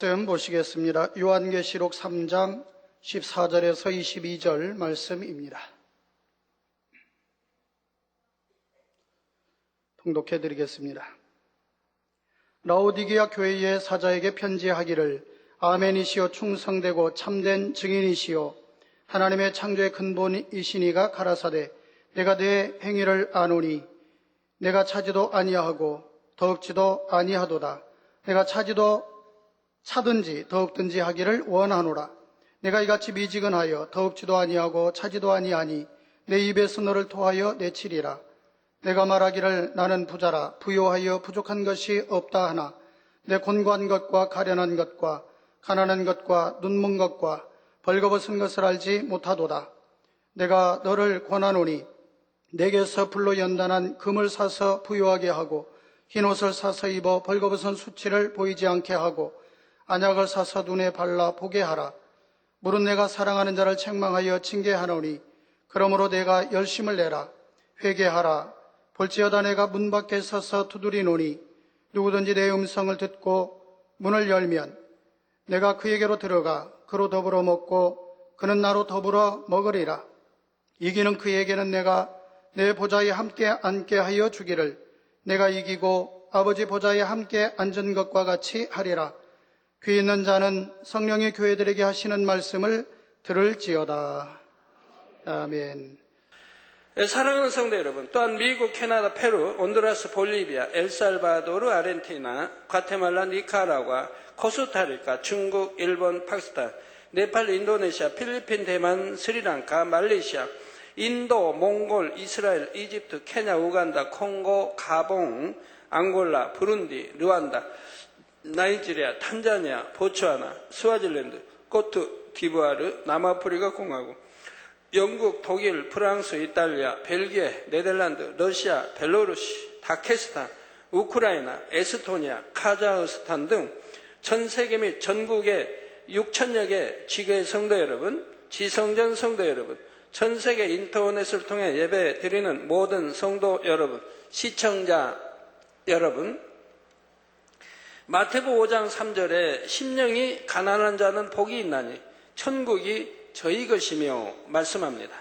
말씀 보시겠습니다. 요한계시록 3장 14절에서 22절 말씀입니다. 통독해 드리겠습니다. 라오디게아 교회의 사자에게 편지하기를 아멘이시오 충성되고 참된 증인이시오 하나님의 창조의 근본이시니가 가라사대 내가 내 행위를 아노니 내가 차지도 아니하고 더욱지도 아니하도다. 내가 차든지 더욱든지 하기를 원하노라. 내가 이같이 미지근하여 더욱지도 아니하고 차지도 아니하니 내 입에서 너를 토하여 내치리라. 내가 말하기를 나는 부자라 부요하여 부족한 것이 없다 하나 내 곤고한 것과 가련한 것과 가난한 것과 눈먼 것과 벌거벗은 것을 알지 못하도다. 내가 너를 권하노니 내게서 불로 연단한 금을 사서 부요하게 하고 흰옷을 사서 입어 벌거벗은 수치를 보이지 않게 하고 안약을 사서 눈에 발라 보게 하라. 물은 내가 사랑하는 자를 책망하여 징계하노니 그러므로 내가 열심을 내라. 회개하라. 볼지어다 내가 문 밖에 서서 두드리노니 누구든지 내 음성을 듣고 문을 열면 내가 그에게로 들어가 그로 더불어 먹고 그는 나로 더불어 먹으리라. 이기는 그에게는 내가 내 보좌에 함께 앉게 하여 주기를 내가 이기고 아버지 보좌에 함께 앉은 것과 같이 하리라. 귀 있는 자는 성령의 교회들에게 하시는 말씀을 들을지어다. 아멘. 사랑하는 성도 여러분, 또한 미국, 캐나다, 페루, 온두라스, 볼리비아, 엘살바도르, 아르헨티나, 과테말라, 니카라과, 코스타리카, 중국, 일본, 파키스탄, 네팔, 인도네시아, 필리핀, 대만, 스리랑카, 말레이시아, 인도, 몽골, 이스라엘, 이집트, 케냐, 우간다, 콩고, 가봉, 앙골라, 부룬디, 르완다, 나이지리아, 탄자니아, 보츠와나, 스와질랜드, 코트 디부아르, 남아프리카 공화국, 영국, 독일, 프랑스, 이탈리아, 벨기에, 네덜란드, 러시아, 벨로루시, 다케스탄, 우크라이나, 에스토니아, 카자흐스탄 등 전 세계 및 전국의 6천여 개 지교의 성도 여러분, 지성전 성도 여러분, 전 세계 인터넷을 통해 예배 드리는 모든 성도 여러분, 시청자 여러분, 마태복 5장 3절에 심령이 가난한 자는 복이 있나니 천국이 저희 것이며 말씀합니다.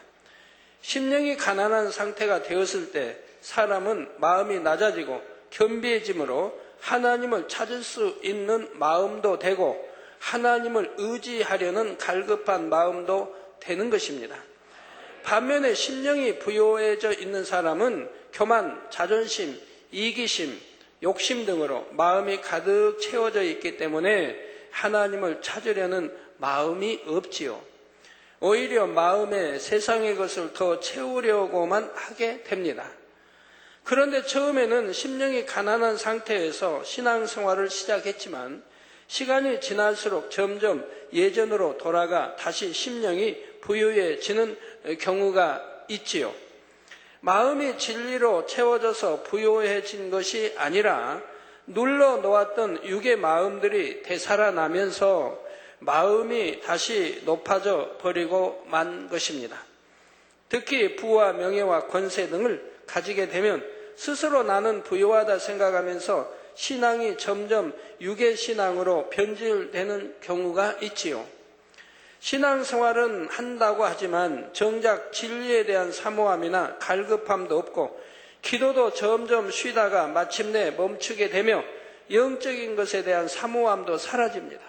심령이 가난한 상태가 되었을 때 사람은 마음이 낮아지고 겸비해짐으로 하나님을 찾을 수 있는 마음도 되고 하나님을 의지하려는 갈급한 마음도 되는 것입니다. 반면에 심령이 부요해져 있는 사람은 교만, 자존심, 이기심, 욕심 등으로 마음이 가득 채워져 있기 때문에 하나님을 찾으려는 마음이 없지요. 오히려 마음에 세상의 것을 더 채우려고만 하게 됩니다. 그런데 처음에는 심령이 가난한 상태에서 신앙생활을 시작했지만 시간이 지날수록 점점 예전으로 돌아가 다시 심령이 부유해지는 경우가 있지요. 마음이 진리로 채워져서 부유해진 것이 아니라 눌러 놓았던 육의 마음들이 되살아나면서 마음이 다시 높아져 버리고 만 것입니다. 특히 부와 명예와 권세 등을 가지게 되면 스스로 나는 부유하다 생각하면서 신앙이 점점 육의 신앙으로 변질되는 경우가 있지요. 신앙생활은 한다고 하지만 정작 진리에 대한 사모함이나 갈급함도 없고 기도도 점점 쉬다가 마침내 멈추게 되며 영적인 것에 대한 사모함도 사라집니다.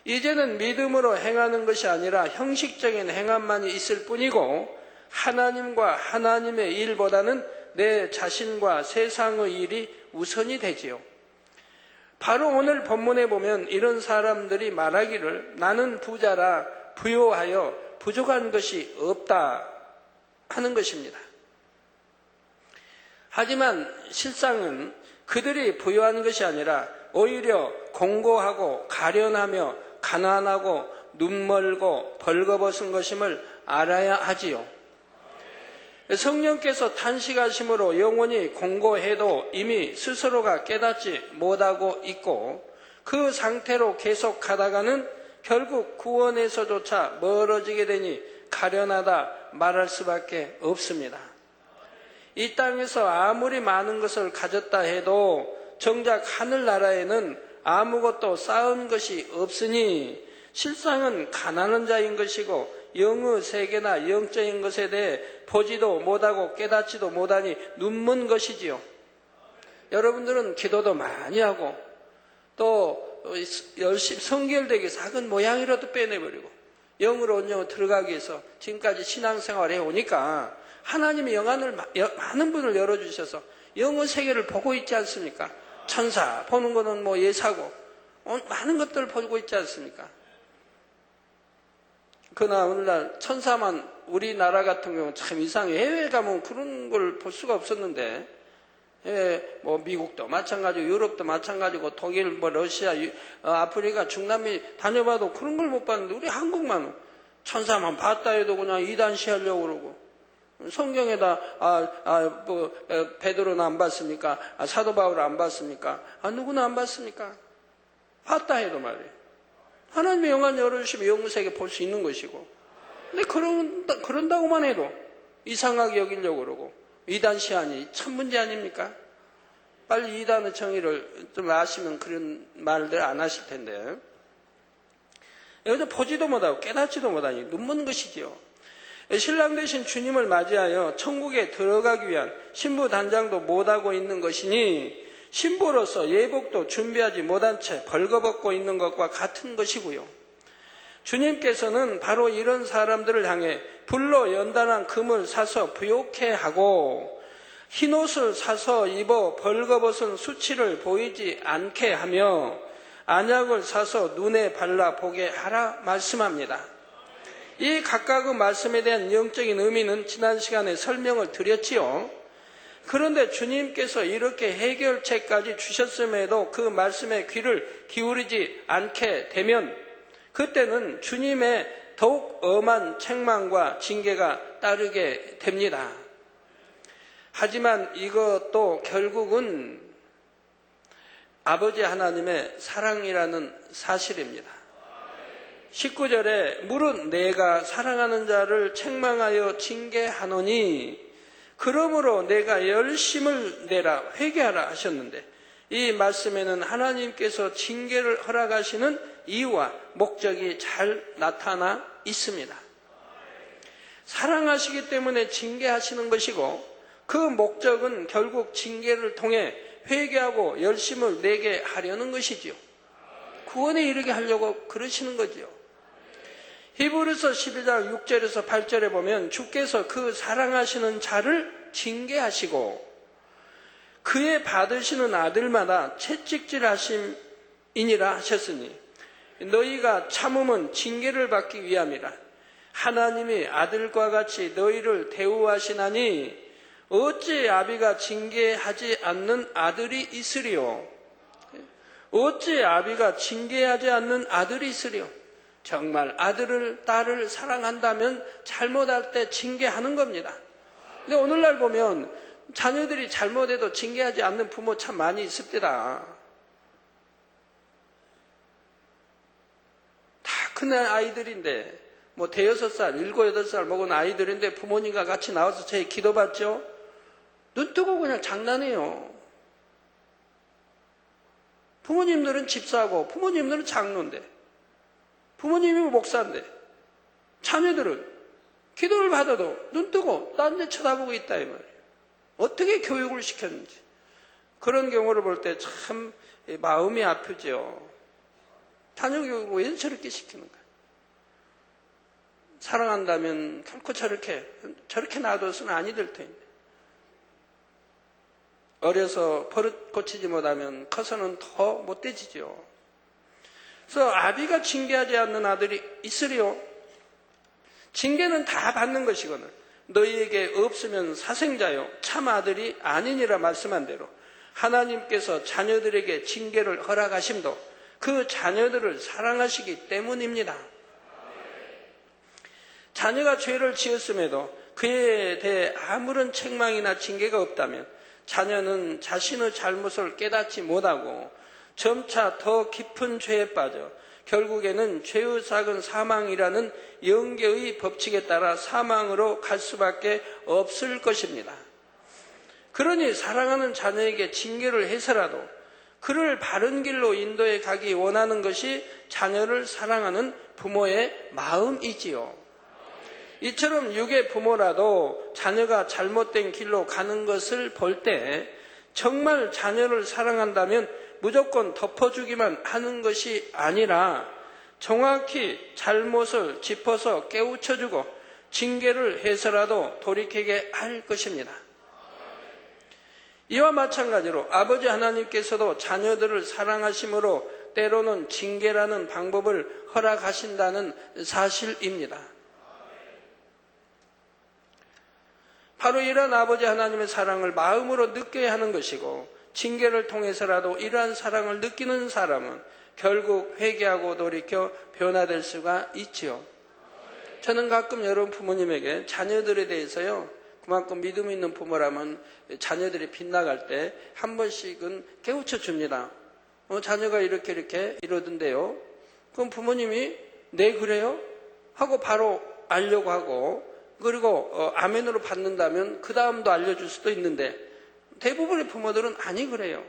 이제는 믿음으로 행하는 것이 아니라 형식적인 행함만이 있을 뿐이고 하나님과 하나님의 일보다는 내 자신과 세상의 일이 우선이 되지요. 바로 오늘 본문에 보면 이런 사람들이 말하기를 나는 부자라 부요하여 부족한 것이 없다 하는 것입니다. 하지만 실상은 그들이 부요한 것이 아니라 오히려 공고하고 가련하며 가난하고 눈멀고 벌거벗은 것임을 알아야 하지요. 성령께서 탄식하심으로 영혼이 공고해도 이미 스스로가 깨닫지 못하고 있고 그 상태로 계속 가다가는 결국 구원에서조차 멀어지게 되니 가련하다 말할 수밖에 없습니다. 이 땅에서 아무리 많은 것을 가졌다 해도 정작 하늘나라에는 아무것도 쌓은 것이 없으니 실상은 가난한 자인 것이고 영의 세계나 영적인 것에 대해 보지도 못하고 깨닫지도 못하니 눈먼 것이지요. 여러분들은 기도도 많이 하고 또 열심히 성결되게 작은 모양이라도 빼내버리고 영으로 온영으로 들어가기 위해서 지금까지 신앙생활을 해오니까 하나님의 영안을 많은 분을 열어주셔서 영의 세계를 보고 있지 않습니까? 천사 보는 거는 뭐 예사고 많은 것들을 보고 있지 않습니까? 그러나 오늘날 천사만 우리나라 같은 경우는 참 이상해. 해외에 가면 그런 걸 볼 수가 없었는데 뭐 미국도 마찬가지고 유럽도 마찬가지고 독일 뭐 러시아 아프리카 중남미 다녀봐도 그런 걸 못 봤는데 우리 한국만 천사만 봤다 해도 그냥 이단시하려고 그러고 성경에다 베드로는 안 봤습니까? 사도 바울은 안 봤습니까? 누구는 안 봤습니까? 봤다 해도 말이에요. 하나님의 영안 열어주시면 영세계 볼 수 있는 것이고 근데 그런다고만 해도 이상하게 여기려고 그러고 이단시하니 참 문제 아닙니까? 빨리 이단의 정의를 좀 아시면 그런 말들 안 하실 텐데 여기서 보지도 못하고 깨닫지도 못하니 눈먼 것이지요. 신랑 되신 주님을 맞이하여 천국에 들어가기 위한 신부 단장도 못하고 있는 것이니 신부로서 예복도 준비하지 못한 채 벌거벗고 있는 것과 같은 것이고요. 주님께서는 바로 이런 사람들을 향해 불로 연단한 금을 사서 부욕해 하고 흰옷을 사서 입어 벌거벗은 수치를 보이지 않게 하며 안약을 사서 눈에 발라 보게 하라 말씀합니다. 이 각각의 말씀에 대한 영적인 의미는 지난 시간에 설명을 드렸지요. 그런데 주님께서 이렇게 해결책까지 주셨음에도 그 말씀에 귀를 기울이지 않게 되면 그때는 주님의 더욱 엄한 책망과 징계가 따르게 됩니다. 하지만 이것도 결국은 아버지 하나님의 사랑이라는 사실입니다. 19절에 물은 내가 사랑하는 자를 책망하여 징계하노니 그러므로 내가 열심을 내라 회개하라 하셨는데 이 말씀에는 하나님께서 징계를 허락하시는 이유와 목적이 잘 나타나 있습니다. 사랑하시기 때문에 징계하시는 것이고 그 목적은 결국 징계를 통해 회개하고 열심을 내게 하려는 것이지요. 구원에 이르게 하려고 그러시는 거지요. 히브리서 11장 6절에서 8절에 보면 주께서 그 사랑하시는 자를 징계하시고 그의 받으시는 아들마다 채찍질 하심이니라 하셨으니 너희가 참음은 징계를 받기 위함이라. 하나님이 아들과 같이 너희를 대우하시나니 어찌 아비가 징계하지 않는 아들이 있으리요? 어찌 아비가 징계하지 않는 아들이 있으리요? 정말 아들을 딸을 사랑한다면 잘못할 때 징계하는 겁니다. 근데 오늘날 보면 자녀들이 잘못해도 징계하지 않는 부모 참 많이 있습니다. 다 큰 아이들인데 뭐 대여섯 살, 7, 8살 먹은 아이들인데 부모님과 같이 나와서 제 기도받죠? 눈 뜨고 그냥 장난해요. 부모님들은 집사고 부모님들은 장로인데 부모님이 목사인데 자녀들은 기도를 받아도 눈 뜨고 딴 데 쳐다보고 있다 이 말이에요. 어떻게 교육을 시켰는지 그런 경우를 볼 때 참 마음이 아프죠. 자녀 교육을 왜 저렇게 시키는 거야? 사랑한다면 결코 저렇게 놔둬서는 아니 될 텐데 어려서 버릇 고치지 못하면 커서는 더 못돼지죠. 그래서 아비가 징계하지 않는 아들이 있으리요. 징계는 다 받는 것이거늘 너희에게 없으면 사생자요 참 아들이 아니니라 말씀한 대로 하나님께서 자녀들에게 징계를 허락하심도 그 자녀들을 사랑하시기 때문입니다. 자녀가 죄를 지었음에도 그에 대해 아무런 책망이나 징계가 없다면 자녀는 자신의 잘못을 깨닫지 못하고 점차 더 깊은 죄에 빠져 결국에는 죄의 삭은 사망이라는 영계의 법칙에 따라 사망으로 갈 수밖에 없을 것입니다. 그러니 사랑하는 자녀에게 징계를 해서라도 그를 바른 길로 인도해 가기 원하는 것이 자녀를 사랑하는 부모의 마음이지요. 이처럼 육의 부모라도 자녀가 잘못된 길로 가는 것을 볼 때 정말 자녀를 사랑한다면 무조건 덮어주기만 하는 것이 아니라 정확히 잘못을 짚어서 깨우쳐주고 징계를 해서라도 돌이키게 할 것입니다. 이와 마찬가지로 아버지 하나님께서도 자녀들을 사랑하심으로 때로는 징계라는 방법을 허락하신다는 사실입니다. 바로 이러한 아버지 하나님의 사랑을 마음으로 느껴야 하는 것이고, 징계를 통해서라도 이러한 사랑을 느끼는 사람은 결국 회개하고 돌이켜 변화될 수가 있지요. 저는 가끔 여러분 부모님에게 자녀들에 대해서요, 그만큼 믿음 있는 부모라면 자녀들이 빗나갈 때 한 번씩은 깨우쳐 줍니다. 자녀가 이렇게 이러던데요. 그럼 부모님이 네 그래요? 하고 바로 알려고 하고, 그리고 아멘으로 받는다면 그 다음도 알려줄 수도 있는데, 대부분의 부모들은 아니 그래요.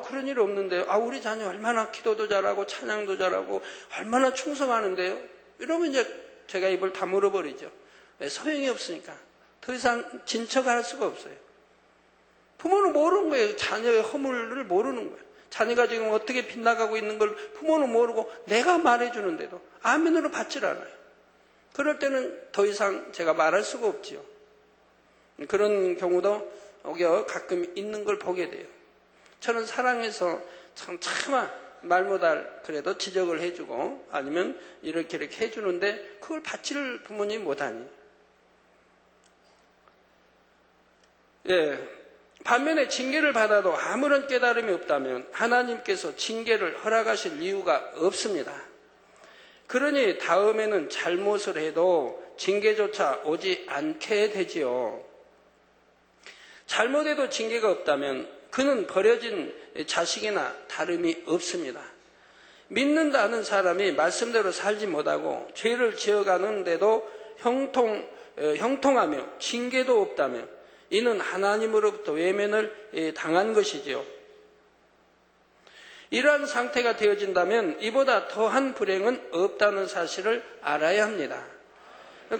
그런 일 없는데요. 우리 자녀 얼마나 기도도 잘하고 찬양도 잘하고 얼마나 충성하는데요. 이러면 이제 제가 입을 다물어 버리죠. 왜? 소용이 없으니까. 더 이상 진척할 수가 없어요. 부모는 모르는 거예요. 자녀의 허물을 모르는 거예요. 자녀가 지금 어떻게 빗나가고 있는 걸 부모는 모르고 내가 말해주는데도 아멘으로 받질 않아요. 그럴 때는 더 이상 제가 말할 수가 없지요. 그런 경우도 가끔 있는 걸 보게 돼요. 저는 사랑해서 차마 말 못할 그래도 지적을 해주고 아니면 이렇게 해주는데 그걸 받지를 부모님이 못하니. 반면에 징계를 받아도 아무런 깨달음이 없다면 하나님께서 징계를 허락하실 이유가 없습니다. 그러니 다음에는 잘못을 해도 징계조차 오지 않게 되지요. 잘못해도 징계가 없다면 그는 버려진 자식이나 다름이 없습니다. 믿는다 하는 사람이 말씀대로 살지 못하고 죄를 지어가는데도 형통하며 징계도 없다면 이는 하나님으로부터 외면을 당한 것이지요. 이러한 상태가 되어진다면 이보다 더한 불행은 없다는 사실을 알아야 합니다.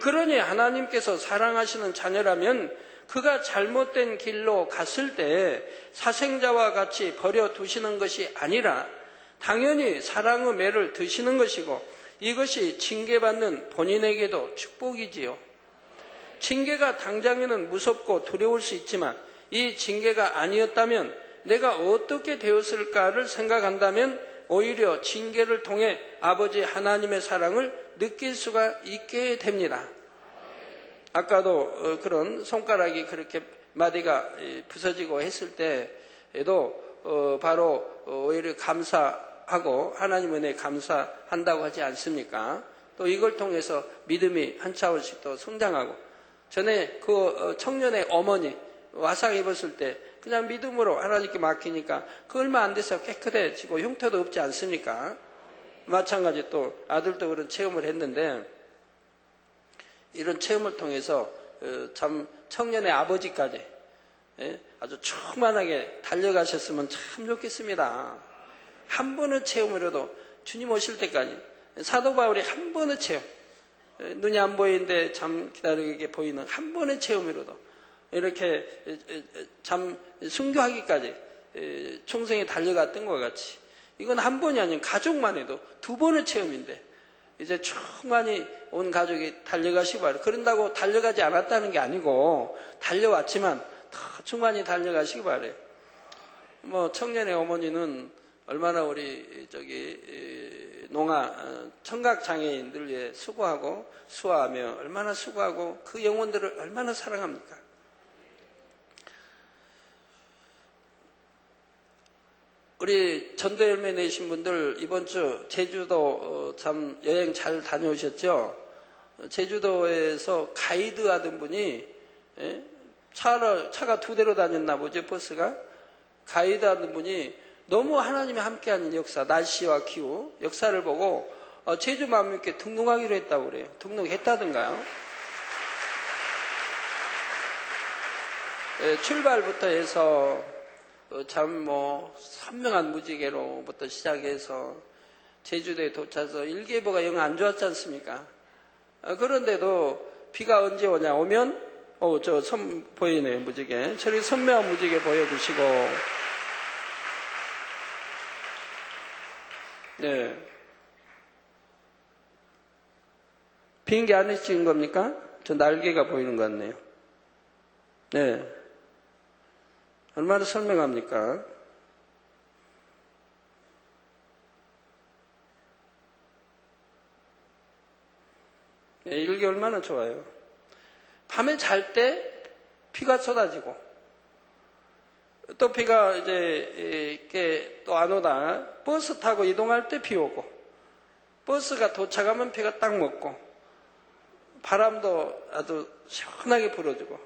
그러니 하나님께서 사랑하시는 자녀라면 그가 잘못된 길로 갔을 때 사생자와 같이 버려두시는 것이 아니라 당연히 사랑의 매를 드시는 것이고 이것이 징계받는 본인에게도 축복이지요. 징계가 당장에는 무섭고 두려울 수 있지만 이 징계가 아니었다면 내가 어떻게 되었을까를 생각한다면 오히려 징계를 통해 아버지 하나님의 사랑을 느낄 수가 있게 됩니다. 아까도 그런 손가락이 그렇게 마디가 부서지고 했을 때에도 바로 오히려 감사하고 하나님 은혜에 감사한다고 하지 않습니까? 또 이걸 통해서 믿음이 한 차원씩 더 성장하고, 전에 그 청년의 어머니 화상 입었을 때 그냥 믿음으로 하나님께 맡기니까 그 얼마 안 돼서 깨끗해지고 흉터도 없지 않습니까? 마찬가지 또 아들도 그런 체험을 했는데, 이런 체험을 통해서 참 청년의 아버지까지 아주 충만하게 달려가셨으면 참 좋겠습니다. 한 번의 체험으로도 주님 오실 때까지 사도 바울이 한 번의 체험, 눈이 안 보이는데 참 기다리게 보이는 한 번의 체험으로도 이렇게 참 순교하기까지 충성에 달려갔던 것 같이, 이건 한 번이 아닌 가족만 해도 두 번의 체험인데 이제 충만히 온 가족이 달려가시기 바랍니다. 그런다고 달려가지 않았다는 게 아니고 달려왔지만 더 충만히 달려가시기 바래요. 청년의 어머니는 얼마나 우리 청각 장애인들 위해 수고하고 수화하며 얼마나 수고하고 그 영혼들을 얼마나 사랑합니까? 우리 전도 열매 내신 분들 이번 주 제주도 참 여행 잘 다녀오셨죠? 제주도에서 가이드 하던 분이 차가 두 대로 다녔나 보죠, 버스가. 가이드 하던 분이 너무 하나님이 함께하는 역사, 날씨와 기후, 역사를 보고 제주 만민께 등록하기로 했다고 그래요. 등록했다던가요? 출발부터 해서 참 선명한 무지개로부터 시작해서 제주도에 도착해서 일기예보가 영 안 좋았지 않습니까? 그런데도 비가 언제 오냐 오면 저 선 보이네요, 무지개. 저렇게 선명한 무지개 보여주시고, 네. 비행기 안에서 찍은 겁니까? 저 날개가 보이는 것 같네요. 네. 얼마나 선명합니까? 네, 일기 얼마나 좋아요. 밤에 잘 때 비가 쏟아지고, 또 비가 이제 이렇게 또 안 오다 버스 타고 이동할 때 비 오고, 버스가 도착하면 비가 딱 먹고, 바람도 아주 시원하게 불어주고,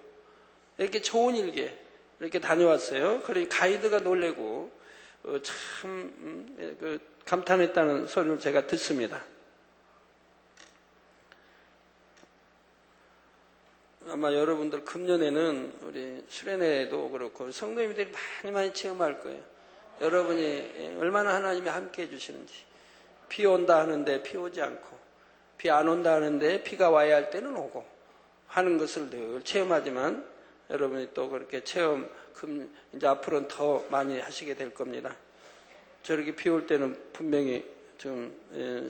이렇게 좋은 일기에 이렇게 다녀왔어요. 그러니 가이드가 놀래고 참 감탄했다는 소리를 제가 듣습니다. 아마 여러분들 금년에는 우리 수련회도 그렇고 성도님들이 많이 체험할 거예요. 여러분이 얼마나 하나님이 함께 해주시는지. 비 온다 하는데 비 오지 않고, 비 안 온다 하는데 비가 와야 할 때는 오고 하는 것을 늘 체험하지만, 여러분이 또 그렇게 체험, 이제 앞으로는 더 많이 하시게 될 겁니다. 저렇게 비 올 때는 분명히 좀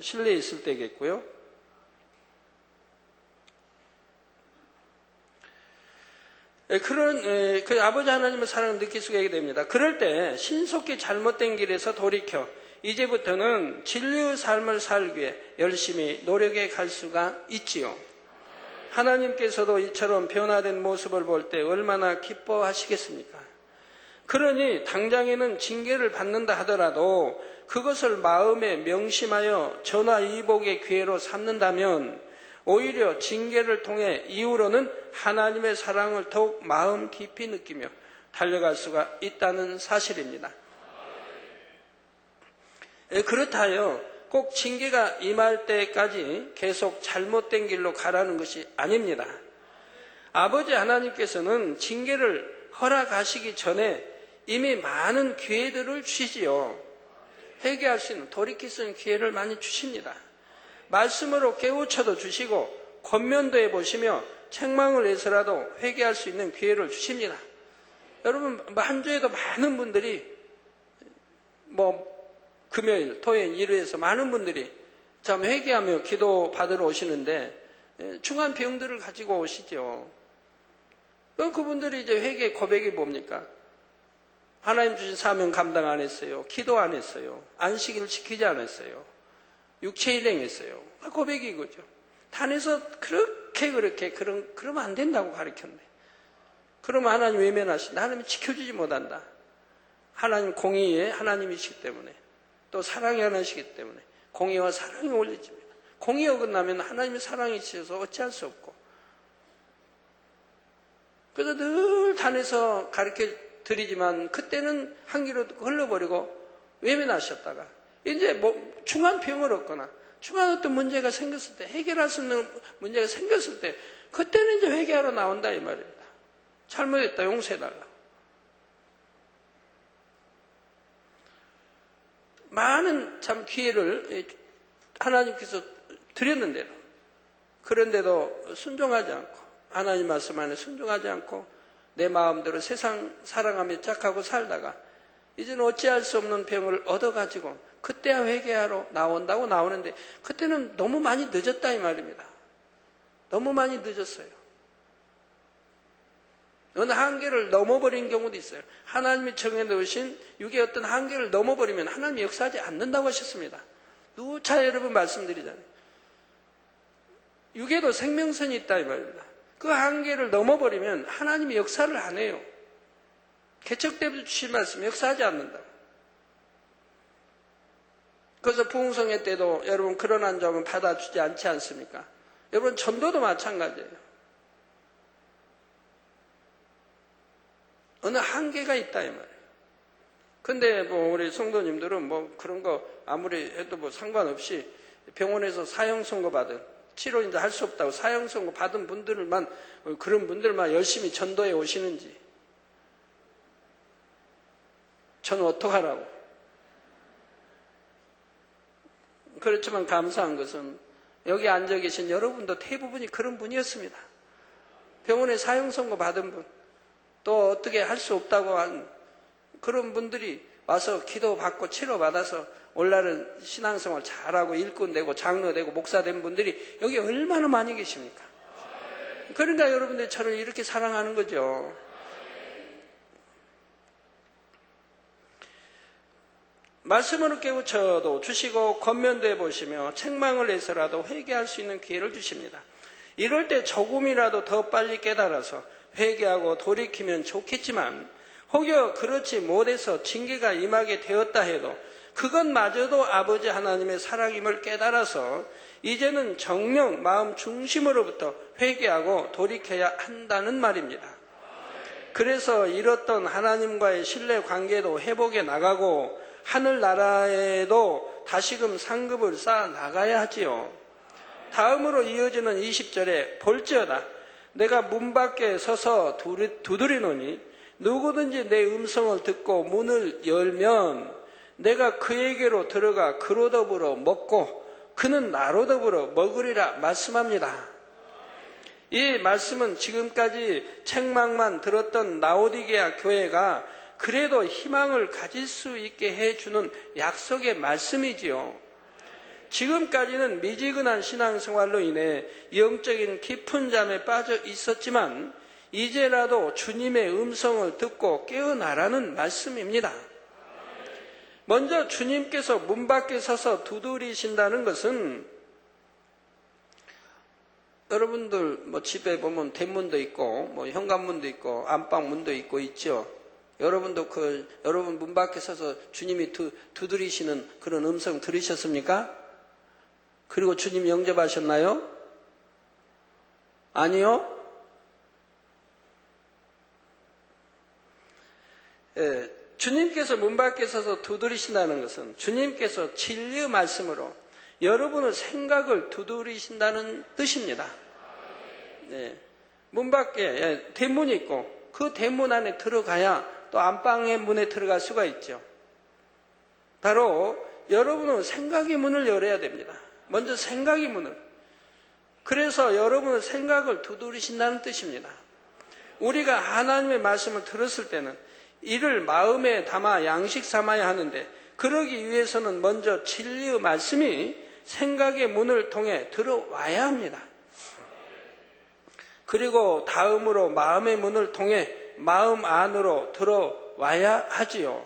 실내에 있을 때겠고요. 그런 그 아버지 하나님의 사랑을 느낄 수가 있게 됩니다. 그럴 때 신속히 잘못된 길에서 돌이켜 이제부터는 진리의 삶을 살기 위해 열심히 노력해 갈 수가 있지요. 하나님께서도 이처럼 변화된 모습을 볼 때 얼마나 기뻐하시겠습니까? 그러니 당장에는 징계를 받는다 하더라도 그것을 마음에 명심하여 전화위복의 기회로 삼는다면 오히려 징계를 통해 이후로는 하나님의 사랑을 더욱 마음 깊이 느끼며 달려갈 수가 있다는 사실입니다. 그렇다요, 꼭 징계가 임할 때까지 계속 잘못된 길로 가라는 것이 아닙니다. 아버지 하나님께서는 징계를 허락하시기 전에 이미 많은 기회들을 주시지요. 회개할 수 있는, 돌이킬 수 있는 기회를 많이 주십니다. 말씀으로 깨우쳐도 주시고 권면도 해보시며 책망을 해서라도 회개할 수 있는 기회를 주십니다. 여러분, 한 주에도 많은 분들이 금요일, 토요일, 일요일에서 많은 분들이 참 회개하며 기도 받으러 오시는데 중한 병들을 가지고 오시죠. 그분들이 이제 회개 고백이 뭡니까? 하나님 주신 사명 감당 안 했어요. 기도 안 했어요. 안식일을 지키지 않았어요. 육체 일행했어요. 고백이 이거죠. 단에서 그러면 안 된다고 가르쳤네. 그러면 하나님 외면하신다. 하나님이 지켜주지 못한다. 하나님 공의의 하나님이시기 때문에, 또 사랑의 하나님이시기 때문에 공의와 사랑이 올려집니다. 공의 어긋나면 하나님의 사랑이 있어서 어찌할 수 없고, 그래서 늘 단에서 가르쳐 드리지만 그때는 한 귀로 흘러버리고 외면하셨다가 이제 중한 병을 얻거나 중한 어떤 문제가 생겼을 때, 해결할 수 있는 문제가 생겼을 때, 그때는 이제 회개하러 나온다 이 말입니다. 잘못했다 용서해달라. 많은 참 기회를 하나님께서 드렸는데도, 그런데도 순종하지 않고, 하나님 말씀 안에 순종하지 않고 내 마음대로 세상 사랑하며 착하고 살다가 이제는 어찌할 수 없는 병을 얻어가지고 그때야 회개하러 나온다고 나오는데, 그때는 너무 많이 늦었다 이 말입니다. 너무 많이 늦었어요. 어느 한계를 넘어버린 경우도 있어요. 하나님이 정해놓으신 육의 어떤 한계를 넘어버리면 하나님이 역사하지 않는다고 하셨습니다. 누차 여러분 말씀드리잖아요. 육에도 생명선이 있다 이 말입니다. 그 한계를 넘어버리면 하나님이 역사를 안 해요. 개척 때부터 주신 말씀 역사하지 않는다. 그래서 부흥성회 때도 여러분 그런 한 점은 받아주지 않지 않습니까? 여러분 전도도 마찬가지예요. 어느 한계가 있다 이 말이에요. 근데 우리 성도님들은 그런 거 아무리 해도 상관없이 병원에서 사형 선고 받은, 치료 이제 할 수 없다고 사형 선고 받은 분들만, 그런 분들만 열심히 전도해 오시는지, 저는 어떡하라고. 그렇지만 감사한 것은 여기 앉아 계신 여러분도 대부분이 그런 분이었습니다. 병원에 사형선고 받은 분, 또 어떻게 할 수 없다고 한 그런 분들이 와서 기도받고 치료받아서 올바른 신앙생활 잘하고 일꾼 되고 장로 되고 목사 된 분들이 여기 얼마나 많이 계십니까? 그러니까 여러분들이 저를 이렇게 사랑하는 거죠. 말씀으로 깨우쳐도 주시고 권면돼 보시며 책망을 해서라도 회개할 수 있는 기회를 주십니다. 이럴 때 조금이라도 더 빨리 깨달아서 회개하고 돌이키면 좋겠지만 혹여 그렇지 못해서 징계가 임하게 되었다 해도 그것마저도 아버지 하나님의 사랑임을 깨달아서 이제는 정령 마음 중심으로부터 회개하고 돌이켜야 한다는 말입니다. 그래서 잃었던 하나님과의 신뢰 관계도 회복해 나가고 하늘나라에도 다시금 상급을 쌓아 나가야 하지요. 다음으로 이어지는 20절에 볼지어다 내가 문 밖에 서서 두드리노니 누구든지 내 음성을 듣고 문을 열면 내가 그에게로 들어가 그로 더불어 먹고 그는 나로 더불어 먹으리라 말씀합니다. 이 말씀은 지금까지 책망만 들었던 라오디게아 교회가 그래도 희망을 가질 수 있게 해주는 약속의 말씀이지요. 지금까지는 미지근한 신앙생활로 인해 영적인 깊은 잠에 빠져 있었지만 이제라도 주님의 음성을 듣고 깨어나라는 말씀입니다. 먼저 주님께서 문 밖에 서서 두드리신다는 것은 여러분들 집에 보면 대문도 있고 현관문도 있고 안방문도 있고 있죠. 여러분도 여러분 문 밖에 서서 주님이 두드리시는 그런 음성 들으셨습니까? 그리고 주님 영접하셨나요? 아니요? 주님께서 문 밖에 서서 두드리신다는 것은 주님께서 진리의 말씀으로 여러분의 생각을 두드리신다는 뜻입니다. 문 밖에 대문이 있고 그 대문 안에 들어가야 또 안방의 문에 들어갈 수가 있죠. 바로 여러분은 생각의 문을 열어야 됩니다. 먼저 생각의 문을. 그래서 여러분의 생각을 두드리신다는 뜻입니다. 우리가 하나님의 말씀을 들었을 때는 이를 마음에 담아 양식 삼아야 하는데 그러기 위해서는 먼저 진리의 말씀이 생각의 문을 통해 들어와야 합니다. 그리고 다음으로 마음의 문을 통해 마음 안으로 들어와야 하지요.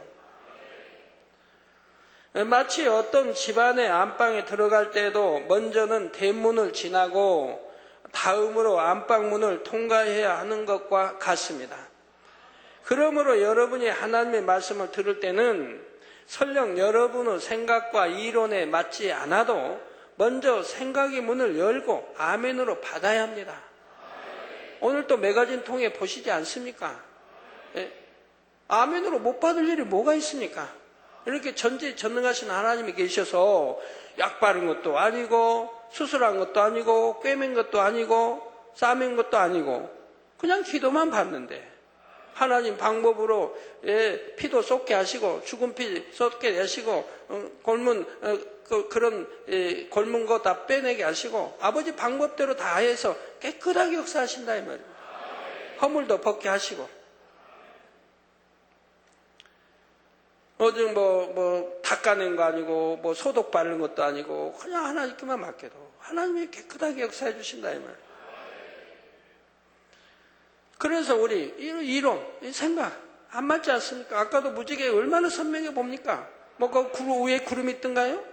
마치 어떤 집안의 안방에 들어갈 때도 먼저는 대문을 지나고 다음으로 안방문을 통과해야 하는 것과 같습니다. 그러므로 여러분이 하나님의 말씀을 들을 때는 설령 여러분의 생각과 이론에 맞지 않아도 먼저 생각의 문을 열고 아멘으로 받아야 합니다. 오늘 또 매거진 통해 보시지 않습니까? 아멘으로 못 받을 일이 뭐가 있습니까? 이렇게 전능하신 하나님이 계셔서 약 바른 것도 아니고 수술한 것도 아니고 꿰맨 것도 아니고 싸맨 것도 아니고 그냥 기도만 받는데 하나님 방법으로 피도 쏟게 하시고 죽은 피 쏟게 하시고 그런 골문 거 다 빼내게 하시고 아버지 방법대로 다 해서 깨끗하게 역사하신다 이 말입니다. 허물도 벗게 하시고 어제 닦아낸 거 아니고 소독 바르는 것도 아니고 그냥 하나님께만 맡겨도 하나님이 깨끗하게 역사해 주신다 이 말이에요. 그래서 우리 이론, 생각 안 맞지 않습니까? 아까도 무지개 얼마나 선명해 봅니까? 그 위에 구름이 있던가요?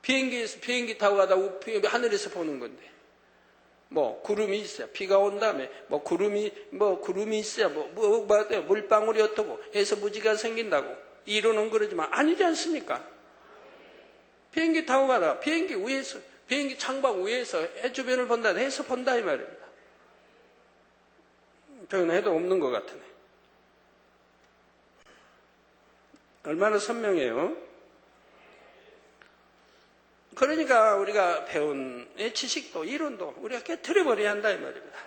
비행기 타고 가다 하늘에서 보는 건데 구름이 있어야 비가 온 다음에 구름이 있어야 물방울이 어떠고 해서 무지개가 생긴다고 이론은 그러지만 아니지 않습니까? 비행기 타고 가다 비행기 창밖 위에서 해 주변을 본다 해서 본다 이 말입니다. 표현해도 없는 것 같으네. 얼마나 선명해요? 그러니까 우리가 배운 지식도 이론도 우리가 깨트려버려야 한다 이 말입니다.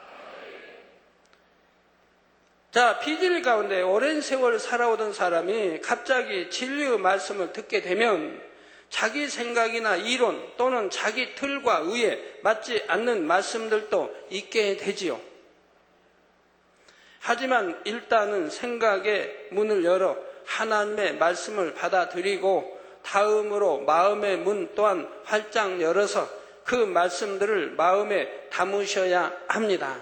자, 비질 가운데 오랜 세월 살아오던 사람이 갑자기 진리의 말씀을 듣게 되면 자기 생각이나 이론 또는 자기 틀과 의에 맞지 않는 말씀들도 있게 되지요. 하지만 일단은 생각의 문을 열어 하나님의 말씀을 받아들이고 다음으로 마음의 문 또한 활짝 열어서 그 말씀들을 마음에 담으셔야 합니다.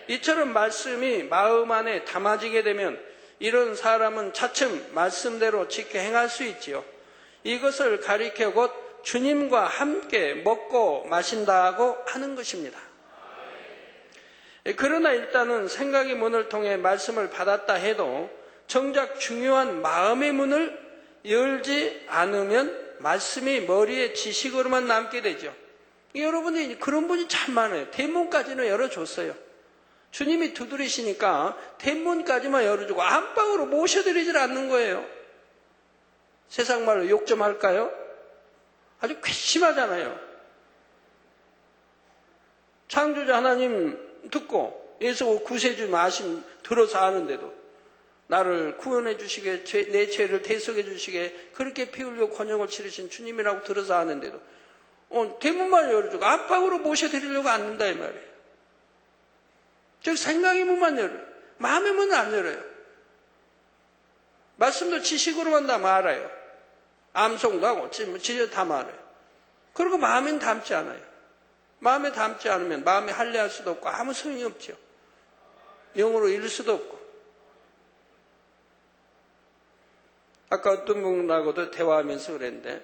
이처럼 말씀이 마음 안에 담아지게 되면 이런 사람은 차츰 말씀대로 지켜 행할 수 있지요. 이것을 가리켜 곧 주님과 함께 먹고 마신다고 하는 것입니다. 그러나 일단은 생각의 문을 통해 말씀을 받았다 해도 정작 중요한 마음의 문을 열지 않으면 말씀이 머리에 지식으로만 남게 되죠. 여러분이 그런 분이 참 많아요. 대문까지는 열어줬어요. 주님이 두드리시니까 대문까지만 열어주고 안방으로 모셔드리질 않는 거예요. 세상 말로 욕 좀 할까요? 아주 괘씸하잖아요. 창조자 하나님 듣고 예수 구세주 마심 들어서 아는데도 나를 구원해 주시게 내 죄를 대속해 주시게 그렇게 피 흘려 권역을 치르신 주님이라고 들어서 아는데도 대문만 열어주고 안방으로 모셔드리려고 않는다 이 말이에요. 즉 생각의 문만 열어요. 마음의 문은 안 열어요. 말씀도 지식으로만 다 말아요. 암송도 하고 지적 다 말아요. 그리고 마음엔 담지 않아요. 마음에 담지 않으면 마음에 할례할 수도 없고 아무 소용이 없죠. 영으로 읽을 수도 없고. 아까 어떤 분하고도 대화하면서 그랬는데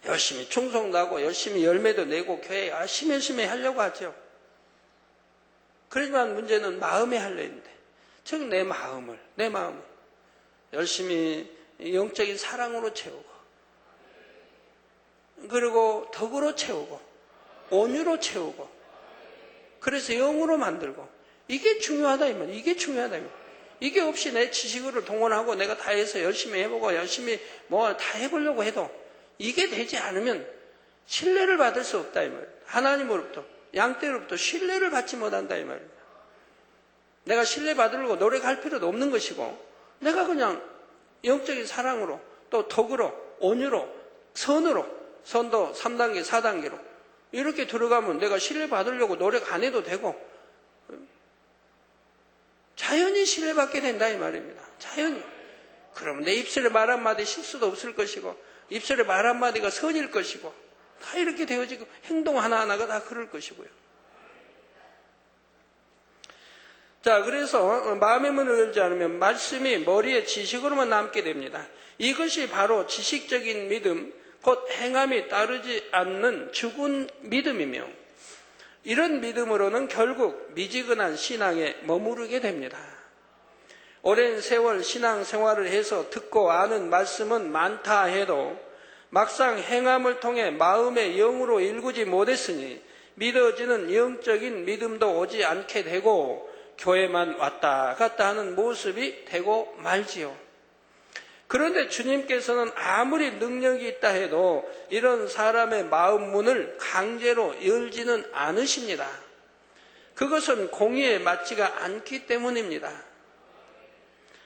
열심히 충성도 하고 열심히 열매도 내고 교회 열심히 하려고 하죠. 그렇지만 문제는 마음의 할례인데 즉 내 마음을 열심히 영적인 사랑으로 채우고 그리고 덕으로 채우고 온유로 채우고 그래서 영으로 만들고 이게 중요하다 이 말이에요. 이게 중요하다 이 말이에요. 이게 없이 내 지식을 동원하고 내가 다 해서 열심히 해보고 열심히 뭐 다 해보려고 해도 이게 되지 않으면 신뢰를 받을 수 없다 이 말이에요. 하나님으로부터 양떼로부터 신뢰를 받지 못한다 이 말입니다. 내가 신뢰 받으려고 노력할 필요도 없는 것이고 내가 그냥 영적인 사랑으로 또 덕으로 온유로 선으로 선도 3단계 4단계로 이렇게 들어가면 내가 신뢰 받으려고 노력 안 해도 되고 자연히 신뢰받게 된다 이 말입니다. 자연히. 그러면 내 입술에 말 한마디 실수도 없을 것이고 입술에 말 한마디가 선일 것이고 다 이렇게 되어지고 행동 하나하나가 다 그럴 것이고요. 자, 그래서 마음의 문을 열지 않으면 말씀이 머리에 지식으로만 남게 됩니다. 이것이 바로 지식적인 믿음, 곧 행함이 따르지 않는 죽은 믿음이며 이런 믿음으로는 결국 미지근한 신앙에 머무르게 됩니다. 오랜 세월 신앙생활을 해서 듣고 아는 말씀은 많다 해도 막상 행함을 통해 마음의 영으로 일구지 못했으니 믿어지는 영적인 믿음도 오지 않게 되고 교회만 왔다 갔다 하는 모습이 되고 말지요. 그런데 주님께서는 아무리 능력이 있다 해도 이런 사람의 마음 문을 강제로 열지는 않으십니다. 그것은 공의에 맞지가 않기 때문입니다.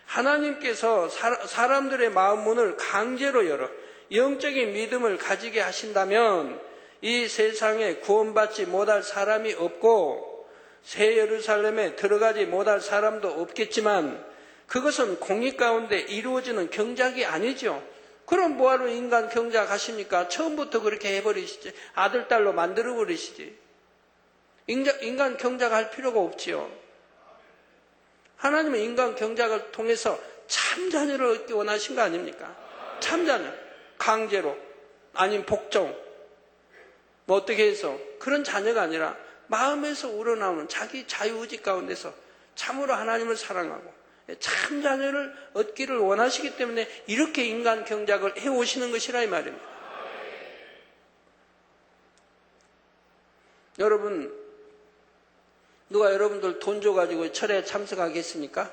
하나님께서 사람들의 마음 문을 강제로 열어 영적인 믿음을 가지게 하신다면 이 세상에 구원받지 못할 사람이 없고 새 예루살렘에 들어가지 못할 사람도 없겠지만 그것은 공의 가운데 이루어지는 경작이 아니죠. 그럼 뭐하러 인간 경작 하십니까? 처음부터 그렇게 해버리시지. 아들, 딸로 만들어버리시지. 인간 경작할 필요가 없지요. 하나님은 인간 경작을 통해서 참자녀를 얻기 원하신 거 아닙니까? 참자녀. 강제로. 아니면 복종. 뭐 어떻게 해서. 그런 자녀가 아니라 마음에서 우러나오는 자기 자유의지 가운데서 참으로 하나님을 사랑하고 참 자녀를 얻기를 원하시기 때문에 이렇게 인간 경작을 해오시는 것이라 이 말입니다. 여러분, 누가 여러분들 돈 줘가지고 철회에 참석하겠습니까?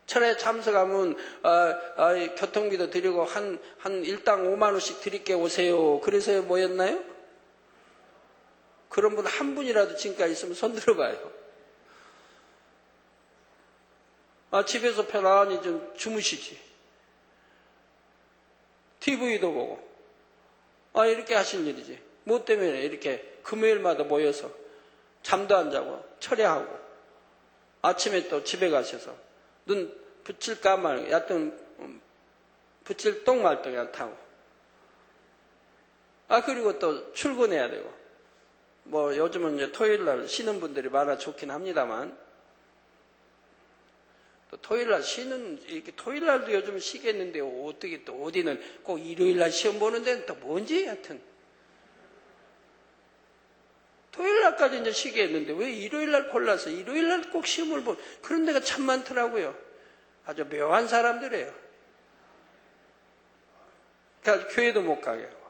철회에 참석하면 교통비도 드리고 한 일당 5만 원씩 드릴게 오세요. 그래서 모였나요? 그런 분 한 분이라도 지금까지 있으면 손 들어봐요. 집에서 편안히 좀 주무시지. TV도 보고. 이렇게 하실 일이지. 뭐 때문에 이렇게 금요일마다 모여서 잠도 안 자고 철야하고 아침에 또 집에 가셔서 눈 붙일까 말까 얕은 붙일 똥 말똥이 안 타고 그리고 또 출근해야 되고 뭐 요즘은 이제 토요일날 쉬는 분들이 많아 좋긴 합니다만 또 토요일날 쉬는 이렇게 토요일날도 요즘 쉬겠는데 어떻게 또 어디는 꼭 일요일날 시험 보는 데는 또 뭔지 하여튼 토요일날까지 이제 쉬게 했는데 왜 일요일날 골라서 일요일날 꼭 시험을 그런 데가 참 많더라고요. 아주 묘한 사람들이에요. 그러니까 교회도 못 가게 하고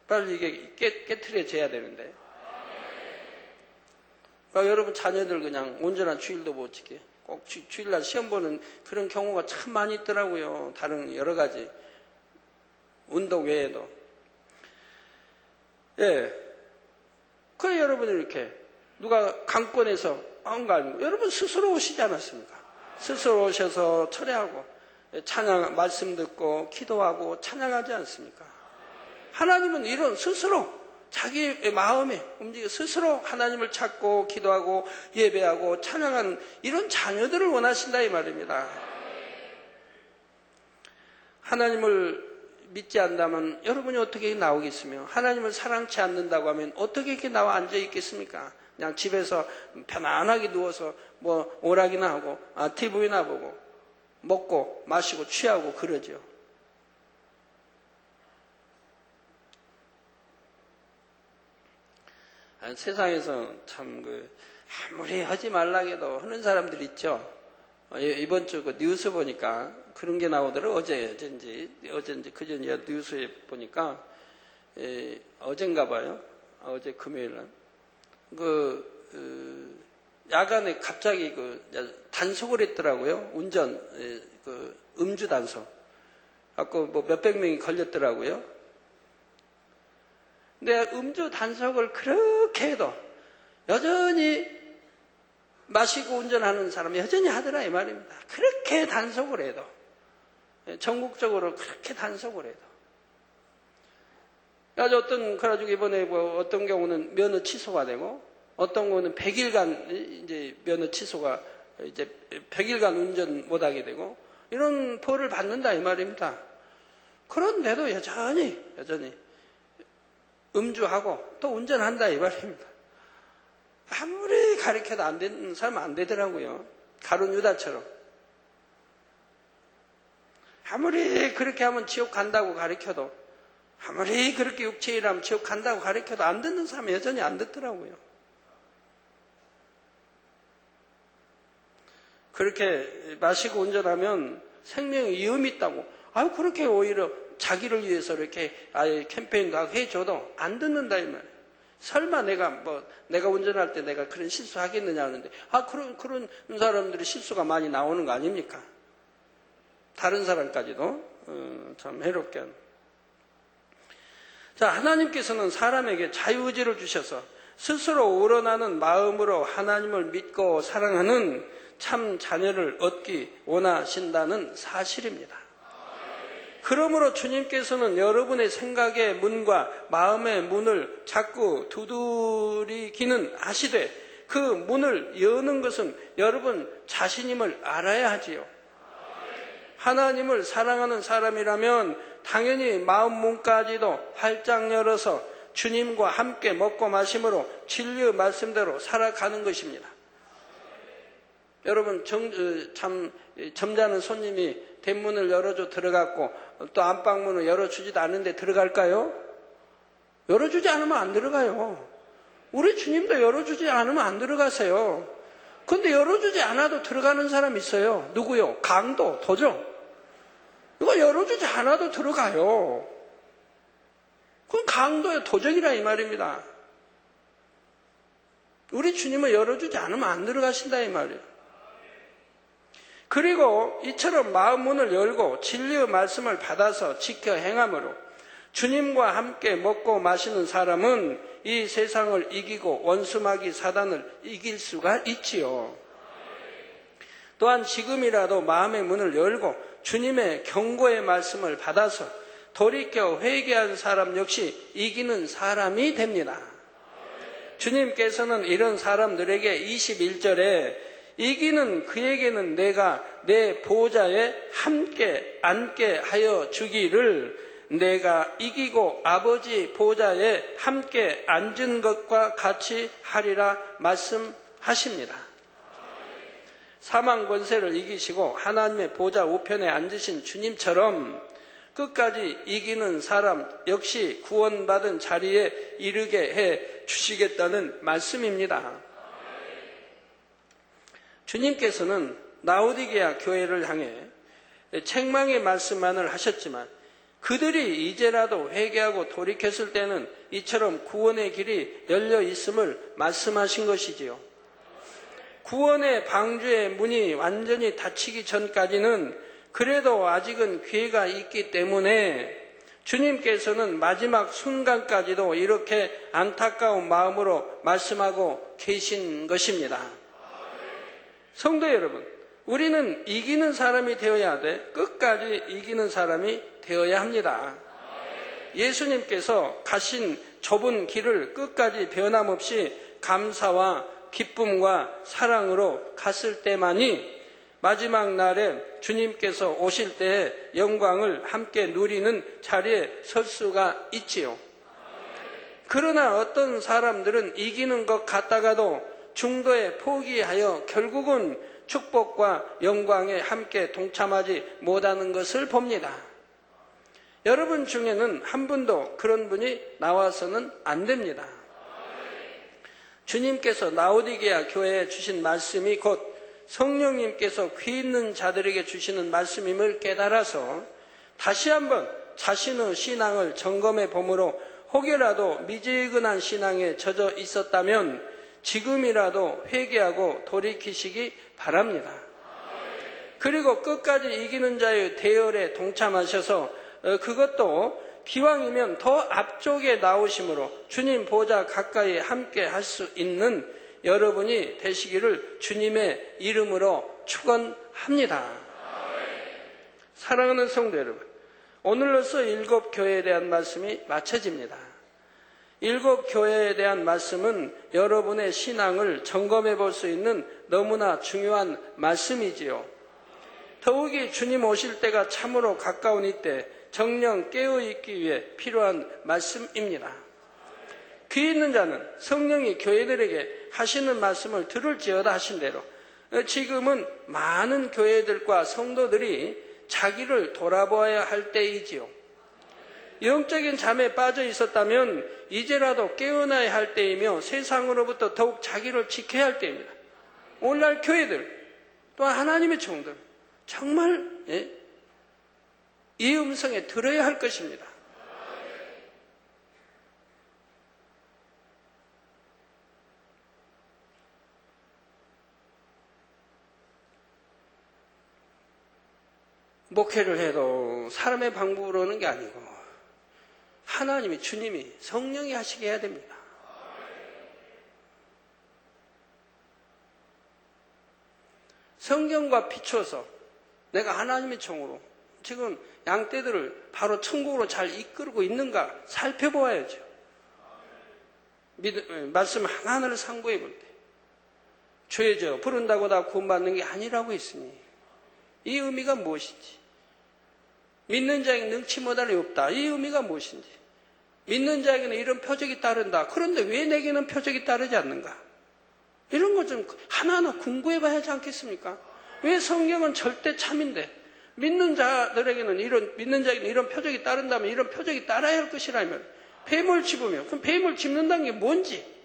빨리 이게 깨트려져야 되는데 여러분 자녀들 그냥 온전한 주일도 못 지게 꼭 주일날 시험 보는 그런 경우가 참 많이 있더라고요. 다른 여러 가지 운동 외에도. 그래 여러분 이렇게 누가 강권해서 거 여러분 스스로 오시지 않았습니까? 스스로 오셔서 철회하고 찬양 말씀 듣고 기도하고 찬양하지 않습니까? 하나님은 이런 스스로 자기의 마음에 움직여 스스로 하나님을 찾고 기도하고 예배하고 찬양하는 이런 자녀들을 원하신다 이 말입니다. 하나님을 믿지 않다면 여러분이 어떻게 나오겠으며 하나님을 사랑치 않는다고 하면 어떻게 이렇게 나와 앉아 있겠습니까? 그냥 집에서 편안하게 누워서 뭐 오락이나 하고 TV나 보고 먹고 마시고 취하고 그러죠. 세상에서 참 아무리 하지 말라고 해도 하는 사람들 있죠. 이번 주 뉴스 보니까 그런 게 나오더라고요. 어제인지 그전에 뉴스에 보니까 어젠가 봐요. 어제 금요일날 야간에 갑자기 단속을 했더라고요. 운전 음주 단속. 갖고 뭐 몇백 명이 걸렸더라고요. 근데 음주 단속을 그렇게 해도 여전히 마시고 운전하는 사람이 여전히 하더라 이 말입니다. 그렇게 단속을 해도 전국적으로 그렇게 단속을 해도 그래가지고 이번에 어떤 경우는 면허 취소가 되고 어떤 경우는 100일간 이제 면허 취소가 이제 100일간 운전 못하게 되고 이런 벌을 받는다 이 말입니다. 그런데도 여전히 음주하고 또 운전한다 이 말입니다. 아무리 가르쳐도 안 되는 사람은 안 되더라고요. 가룟 유다처럼. 아무리 그렇게 하면 지옥 간다고 가르쳐도 아무리 그렇게 육체일하면 지옥 간다고 가르쳐도 안 듣는 사람은 여전히 안 듣더라고요. 그렇게 마시고 운전하면 생명에 위험이 있다고 그렇게 오히려 자기를 위해서 이렇게 캠페인도 하고 해줘도 안 듣는다 이 말이에요. 설마 내가 운전할 때 내가 그런 실수 하겠느냐 하는데 그런 사람들이 실수가 많이 나오는 거 아닙니까? 다른 사람까지도 참 해롭게 하는. 자, 하나님께서는 사람에게 자유의지를 주셔서 스스로 우러나는 마음으로 하나님을 믿고 사랑하는 참 자녀를 얻기 원하신다는 사실입니다. 그러므로 주님께서는 여러분의 생각의 문과 마음의 문을 자꾸 두드리기는 하시되 그 문을 여는 것은 여러분 자신임을 알아야 하지요. 하나님을 사랑하는 사람이라면 당연히 마음 문까지도 활짝 열어서 주님과 함께 먹고 마심으로 진리의 말씀대로 살아가는 것입니다. 여러분 참 점잖은 손님이 대문을 열어줘 들어갔고 또 안방문을 열어주지도 않는데 들어갈까요? 열어주지 않으면 안 들어가요. 우리 주님도 열어주지 않으면 안 들어가세요. 그런데 열어주지 않아도 들어가는 사람 있어요. 누구요? 강도, 도적. 이거 열어주지 않아도 들어가요. 그건 강도의 도적이라 이 말입니다. 우리 주님은 열어주지 않으면 안 들어가신다 이 말이에요. 그리고 이처럼 마음 문을 열고 진리의 말씀을 받아서 지켜 행함으로 주님과 함께 먹고 마시는 사람은 이 세상을 이기고 원수마귀 사단을 이길 수가 있지요. 또한 지금이라도 마음의 문을 열고 주님의 경고의 말씀을 받아서 돌이켜 회개한 사람 역시 이기는 사람이 됩니다. 주님께서는 이런 사람들에게 21절에 이기는 그에게는 내가 내 보좌에 함께 앉게 하여 주기를 내가 이기고 아버지 보좌에 함께 앉은 것과 같이 하리라 말씀하십니다. 사망 권세를 이기시고 하나님의 보좌 우편에 앉으신 주님처럼 끝까지 이기는 사람 역시 구원받은 자리에 이르게 해 주시겠다는 말씀입니다. 주님께서는 라오디게아 교회를 향해 책망의 말씀만을 하셨지만 그들이 이제라도 회개하고 돌이켰을 때는 이처럼 구원의 길이 열려 있음을 말씀하신 것이지요. 구원의 방주의 문이 완전히 닫히기 전까지는 그래도 아직은 기회가 있기 때문에 주님께서는 마지막 순간까지도 이렇게 안타까운 마음으로 말씀하고 계신 것입니다. 성도 여러분, 우리는 이기는 사람이 되어야 돼. 끝까지 이기는 사람이 되어야 합니다. 예수님께서 가신 좁은 길을 끝까지 변함없이 감사와 기쁨과 사랑으로 갔을 때만이 마지막 날에 주님께서 오실 때의 영광을 함께 누리는 자리에 설 수가 있지요. 그러나 어떤 사람들은 이기는 것 같다가도 중도에 포기하여 결국은 축복과 영광에 함께 동참하지 못하는 것을 봅니다. 여러분 중에는 한 분도 그런 분이 나와서는 안 됩니다. 주님께서 라오디게아 교회에 주신 말씀이 곧 성령님께서 귀 있는 자들에게 주시는 말씀임을 깨달아서 다시 한번 자신의 신앙을 점검해 보므로 혹여라도 미지근한 신앙에 젖어 있었다면 지금이라도 회개하고 돌이키시기 바랍니다. 그리고 끝까지 이기는 자의 대열에 동참하셔서 그것도 기왕이면 더 앞쪽에 나오심으로 주님 보좌 가까이 함께 할 수 있는 여러분이 되시기를 주님의 이름으로 축원합니다. 사랑하는 성도 여러분, 오늘로써 7교회에 대한 말씀이 마쳐집니다. 7교회에 대한 말씀은 여러분의 신앙을 점검해 볼 수 있는 너무나 중요한 말씀이지요. 더욱이 주님 오실 때가 참으로 가까운 이때 정령 깨어있기 위해 필요한 말씀입니다. 귀 있는 자는 성령이 교회들에게 하시는 말씀을 들을지어다 하신 대로 지금은 많은 교회들과 성도들이 자기를 돌아보아야 할 때이지요. 영적인 잠에 빠져 있었다면 이제라도 깨어나야 할 때이며 세상으로부터 더욱 자기를 지켜야 할 때입니다. 오늘날 교회들 또한 하나님의 종들 정말 이 음성에 들어야 할 것입니다. 목회를 해도 사람의 방법으로 오는 게 아니고 하나님이 주님이 성령이 하시게 해야 됩니다. 성경과 비춰서 내가 하나님의 종으로 지금 양떼들을 바로 천국으로 잘 이끌고 있는가 살펴보아야죠. 말씀 하나하나를 상고해 볼 때 죄져 부른다고 다 구원받는 게 아니라고 했으니 이 의미가 무엇인지, 믿는 자에게 능치 못할 이 없다, 이 의미가 무엇인지, 믿는 자에게는 이런 표적이 따른다, 그런데 왜 내게는 표적이 따르지 않는가, 이런 것 좀 하나하나 궁금해 봐야 하지 않겠습니까? 왜 성경은 절대 참인데 믿는 자에게는 이런 표적이 따른다면 이런 표적이 따라야 할 것이라면 뱀을 집으며, 그럼 뱀을 집는다는 게 뭔지,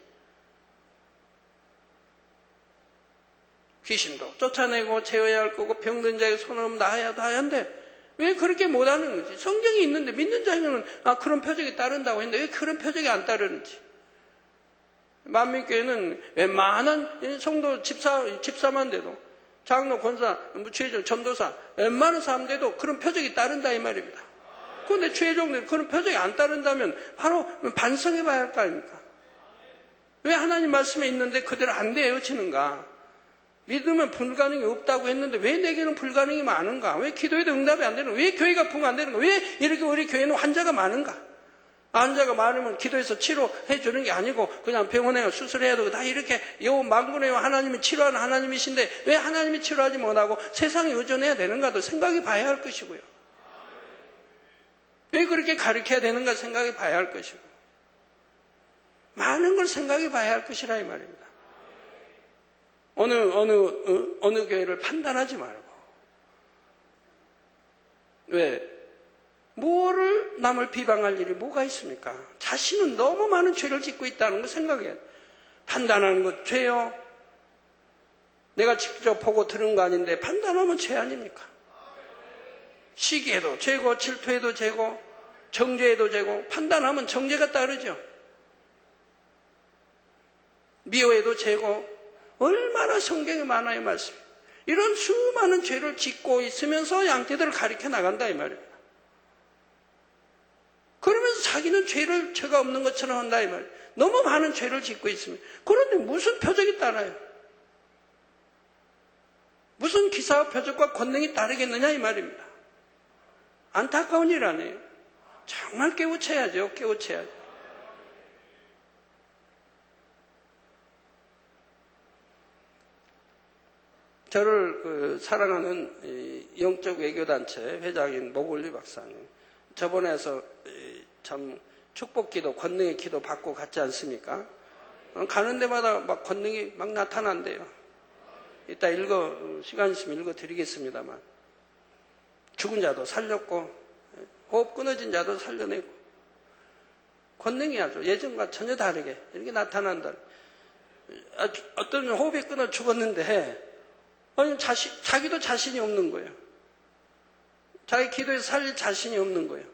귀신도 쫓아내고 제어야 할 거고 병든 자에게 손을 놔야 하는데 왜 그렇게 못하는 건지, 성경이 있는데 믿는 자에게는 그런 표적이 따른다고 했는데 왜 그런 표적이 안 따르는지. 만민교회는 웬만한 성도 집사만 돼도 장로, 권사, 최종, 전도사 웬만한 사람 돼도 그런 표적이 따른다 이 말입니다. 그런데 최종들 그런 표적이 안 따른다면 바로 반성해 봐야 할 거 아닙니까? 왜 하나님 말씀에 있는데 그대로 안 되어지는가? 믿으면 불가능이 없다고 했는데 왜 내게는 불가능이 많은가? 왜 기도에도 응답이 안 되는가? 왜 교회가 부흥 안 되는가? 왜 이렇게 우리 교회는 환자가 많은가? 환자가 많으면 기도해서 치료해 주는 게 아니고 그냥 병원에 수술해야 되고 다 이렇게 만군의 하나님이 치료하는 하나님이신데 왜 하나님이 치료하지 못하고 세상에 의존해야 되는가도 생각해 봐야 할 것이고요. 왜 그렇게 가르쳐야 되는가 생각해 봐야 할 것이고 많은 걸 생각해 봐야 할 것이라 이 말입니다. 어느 교회를 판단하지 말고 왜? 뭐를 남을 비방할 일이 뭐가 있습니까? 자신은 너무 많은 죄를 짓고 있다는 걸 생각해야 돼. 판단하는 것 죄요? 내가 직접 보고 들은 거 아닌데 판단하면 죄 아닙니까? 시기에도 죄고 질투해도 죄고 정죄해도 죄고 판단하면 정죄가 따르죠. 미워해도 죄고 얼마나 성경에 많아요 말씀이. 이런 수많은 죄를 짓고 있으면서 양떼들을 가리켜 나간다 이 말이에요. 그러면서 자기는 죄가 없는 것처럼 한다 이 말이에요. 너무 많은 죄를 짓고 있습니다. 그런데 무슨 표적이 따라요? 무슨 기사와 표적과 권능이 따르겠느냐 이 말입니다. 안타까운 일 아니에요. 정말 깨우쳐야죠. 깨우쳐야죠. 저를 사랑하는 영적 외교단체 회장인 모골리 박사님, 저번에서 참 축복기도 권능의 기도 받고 갔지 않습니까? 가는 데마다 막 권능이 막 나타난대요. 이따 시간 있으면 읽어드리겠습니다만 죽은 자도 살렸고 호흡 끊어진 자도 살려내고 권능이 아주 예전과 전혀 다르게 이렇게 나타난다. 어떤 호흡이 끊어 죽었는데 자기도 자신이 없는 거예요. 자기 기도에서 살릴 자신이 없는 거예요.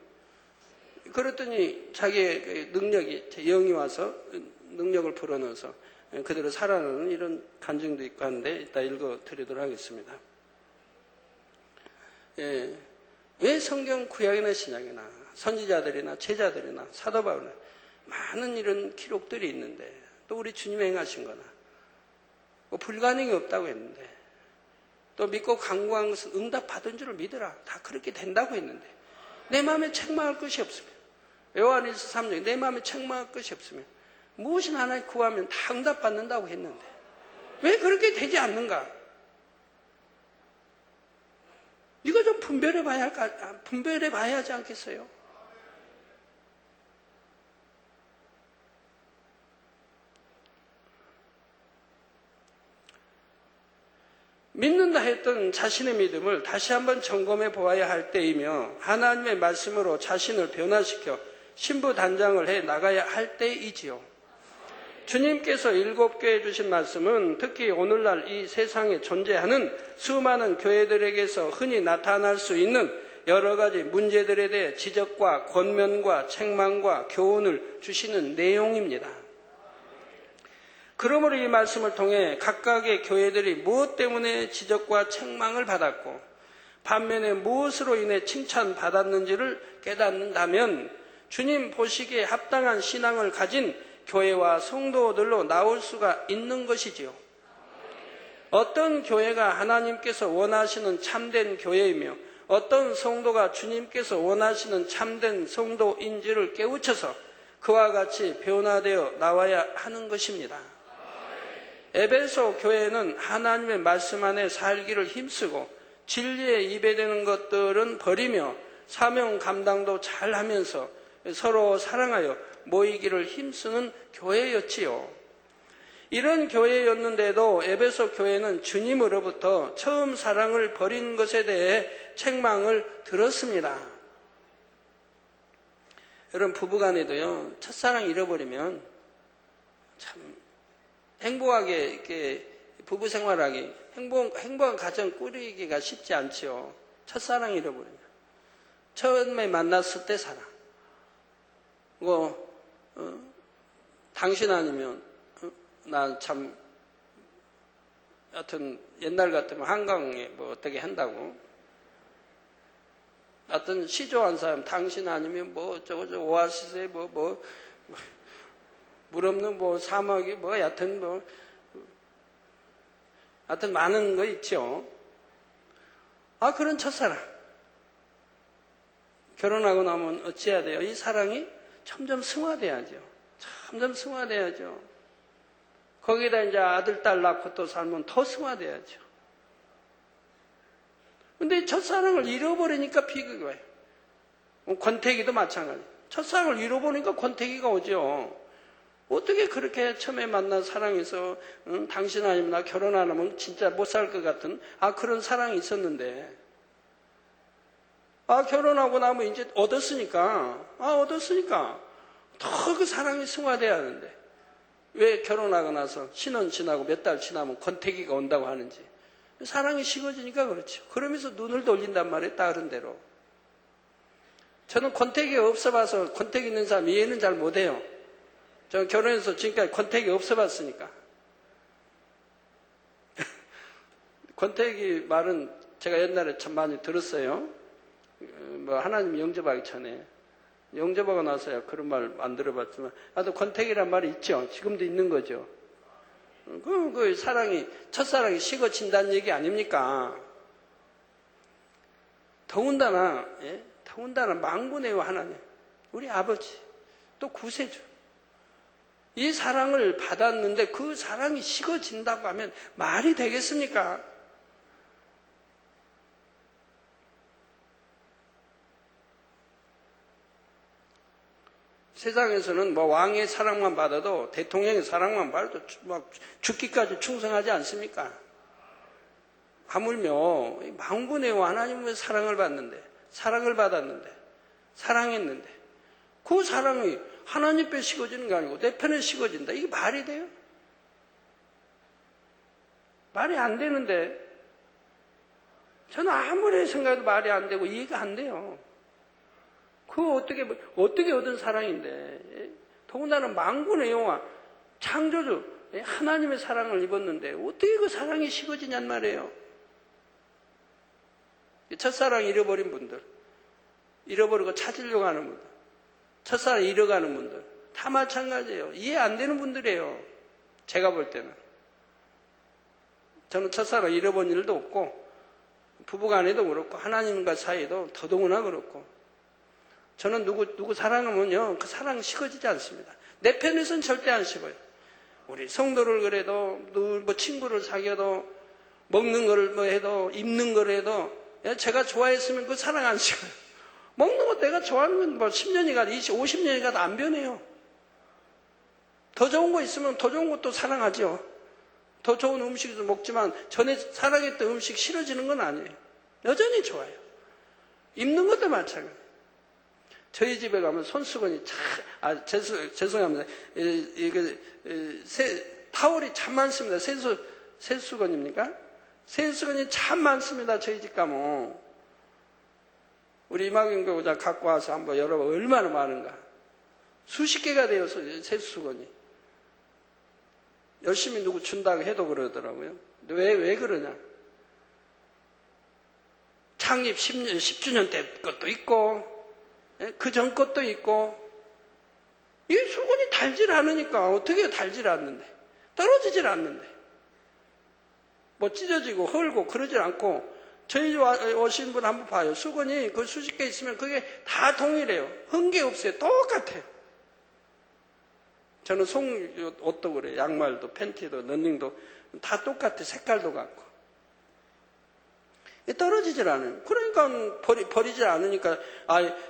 그랬더니 자기의 능력이, 영이 와서 능력을 불어넣어서 그대로 살아나는 이런 간증도 있고 하는데 이따 읽어드리도록 하겠습니다. 왜 성경 구약이나 신약이나 선지자들이나 제자들이나 사도 바울이나 많은 이런 기록들이 있는데 또 우리 주님이 행하신 거나 뭐 불가능이 없다고 했는데 또 믿고 간구한 것은 응답받은 줄을 믿으라. 다 그렇게 된다고 했는데 내 마음에 책망할 것이 없으면 요한일서 3장 내 마음에 책망할 것이 없으면 무엇이나 하나님 구하면 다 응답받는다고 했는데 왜 그렇게 되지 않는가? 이거 좀 분별해 봐야 하지 않겠어요? 믿는다 했던 자신의 믿음을 다시 한번 점검해 보아야 할 때이며 하나님의 말씀으로 자신을 변화시켜 신부단장을 해 나가야 할 때이지요. 주님께서 7교회에 주신 말씀은 특히 오늘날 이 세상에 존재하는 수많은 교회들에게서 흔히 나타날 수 있는 여러 가지 문제들에 대해 지적과 권면과 책망과 교훈을 주시는 내용입니다. 그러므로 이 말씀을 통해 각각의 교회들이 무엇 때문에 지적과 책망을 받았고 반면에 무엇으로 인해 칭찬받았는지를 깨닫는다면 주님 보시기에 합당한 신앙을 가진 교회와 성도들로 나올 수가 있는 것이지요. 어떤 교회가 하나님께서 원하시는 참된 교회이며 어떤 성도가 주님께서 원하시는 참된 성도인지를 깨우쳐서 그와 같이 변화되어 나와야 하는 것입니다. 에베소 교회는 하나님의 말씀 안에 살기를 힘쓰고 진리에 입에대는 것들은 버리며 사명 감당도 잘하면서 서로 사랑하여 모이기를 힘쓰는 교회였지요. 이런 교회였는데도 에베소 교회는 주님으로부터 처음 사랑을 버린 것에 대해 책망을 들었습니다. 여러분 부부간에도요 첫사랑 잃어버리면 참 행복하게 이렇게 부부 생활하기 행복한 가정 꾸리기가 쉽지 않지요. 첫사랑 잃어버리면 처음에 만났을 때 사랑 당신 아니면 난 참 여튼 옛날 같으면 한강에 뭐 어떻게 한다고 어떤 시조한 사람 당신 아니면 뭐 저거 오아시스에 물 없는 뭐 사막이 뭐 여튼 뭐 하여튼 많은 거 있죠. 그런 첫사랑. 결혼하고 나면 어찌해야 돼요? 이 사랑이 점점 승화돼야죠. 점점 승화돼야죠. 거기다 이제 아들, 딸 낳고 또 살면 더 승화돼야죠. 근데 첫사랑을 잃어버리니까 비극이 와요. 권태기도 마찬가지. 첫사랑을 잃어버리니까 권태기가 오죠. 어떻게 그렇게 처음에 만난 사랑에서 당신 아니면 나 결혼 안 하면 진짜 못 살 것 같은 그런 사랑이 있었는데 결혼하고 나면 이제 얻었으니까 더 그 사랑이 승화돼야 하는데 왜 결혼하고 나서 신혼 지나고 몇 달 지나면 권태기가 온다고 하는지 사랑이 식어지니까 그렇죠. 그러면서 눈을 돌린단 말이에요. 다른 데로. 저는 권태기가 없어봐서 권태기 있는 사람 이해는 잘 못해요. 저 결혼해서 지금까지 권태기 없어봤으니까. 권태기 말은 제가 옛날에 참 많이 들었어요. 하나님 영접하기 전에. 영접하고 나서야 그런 말 안 들어봤지만, 또 권태기란 말이 있죠. 지금도 있는 거죠. 그 사랑이, 첫사랑이 식어진다는 얘기 아닙니까? 더군다나 망군의요 하나님, 우리 아버지, 또 구세주. 이 사랑을 받았는데 그 사랑이 식어진다고 하면 말이 되겠습니까? 세상에서는 왕의 사랑만 받아도 대통령의 사랑만 받아도 막 죽기까지 충성하지 않습니까? 하물며 만군의 하나님의 사랑을 받았는데 사랑했는데 그 사랑이 하나님 께 식어지는 게 아니고 내 편에 식어진다. 이게 말이 돼요? 말이 안 되는데 저는 아무리 생각해도 말이 안 되고 이해가 안 돼요. 그거 어떻게 얻은 사랑인데 더군다나 만군의 여호와 창조주 하나님의 사랑을 입었는데 어떻게 그 사랑이 식어지냔 말이에요. 첫사랑 잃어버린 분들, 잃어버리고 찾으려고 하는 분들, 첫사랑 잃어가는 분들 다 마찬가지예요. 이해 안 되는 분들이에요. 제가 볼 때는. 저는 첫사랑 잃어본 일도 없고 부부간에도 그렇고 하나님과 사이에도 더더구나 그렇고 저는 누구 사랑하면요 그 사랑 식어지지 않습니다. 내 편에서는 절대 안 식어요. 우리 성도를 그래도 친구를 사귀어도 먹는 걸 해도 입는 걸 해도 제가 좋아했으면 그 사랑 안 식어요. 먹는 거 내가 좋아하는 건 10년이 가도 50년이 가도 안 변해요. 더 좋은 거 있으면 더 좋은 것도 사랑하죠. 더 좋은 음식도 먹지만 전에 사랑했던 음식 싫어지는 건 아니에요. 여전히 좋아요. 입는 것도 마찬가지예요. 저희 집에 가면 손수건이 죄송합니다. 타월이 참 많습니다. 세수건입니까? 세수건이 참 많습니다. 저희 집 가면. 우리 이막영 교우자 갖고 와서 한번 열어봐. 얼마나 많은가. 수십 개가 돼요. 세수건이. 열심히 누구 준다고 해도 그러더라고요. 왜 그러냐. 창립 10주년 때 것도 있고 그 전 것도 있고 이 수건이 달질 않으니까 어떻게 달질 않는데 떨어지질 않는데 뭐 찢어지고 헐고 그러질 않고 저희 집 오신 분 한번 봐요. 수건이 그 수십 개 있으면 그게 다 동일해요. 흠기 없어요. 똑같아요. 저는 옷도 그래요. 양말도 팬티도 러닝도 다 똑같아요. 색깔도 같고 떨어지질 않아요. 그러니까 버리질 않으니까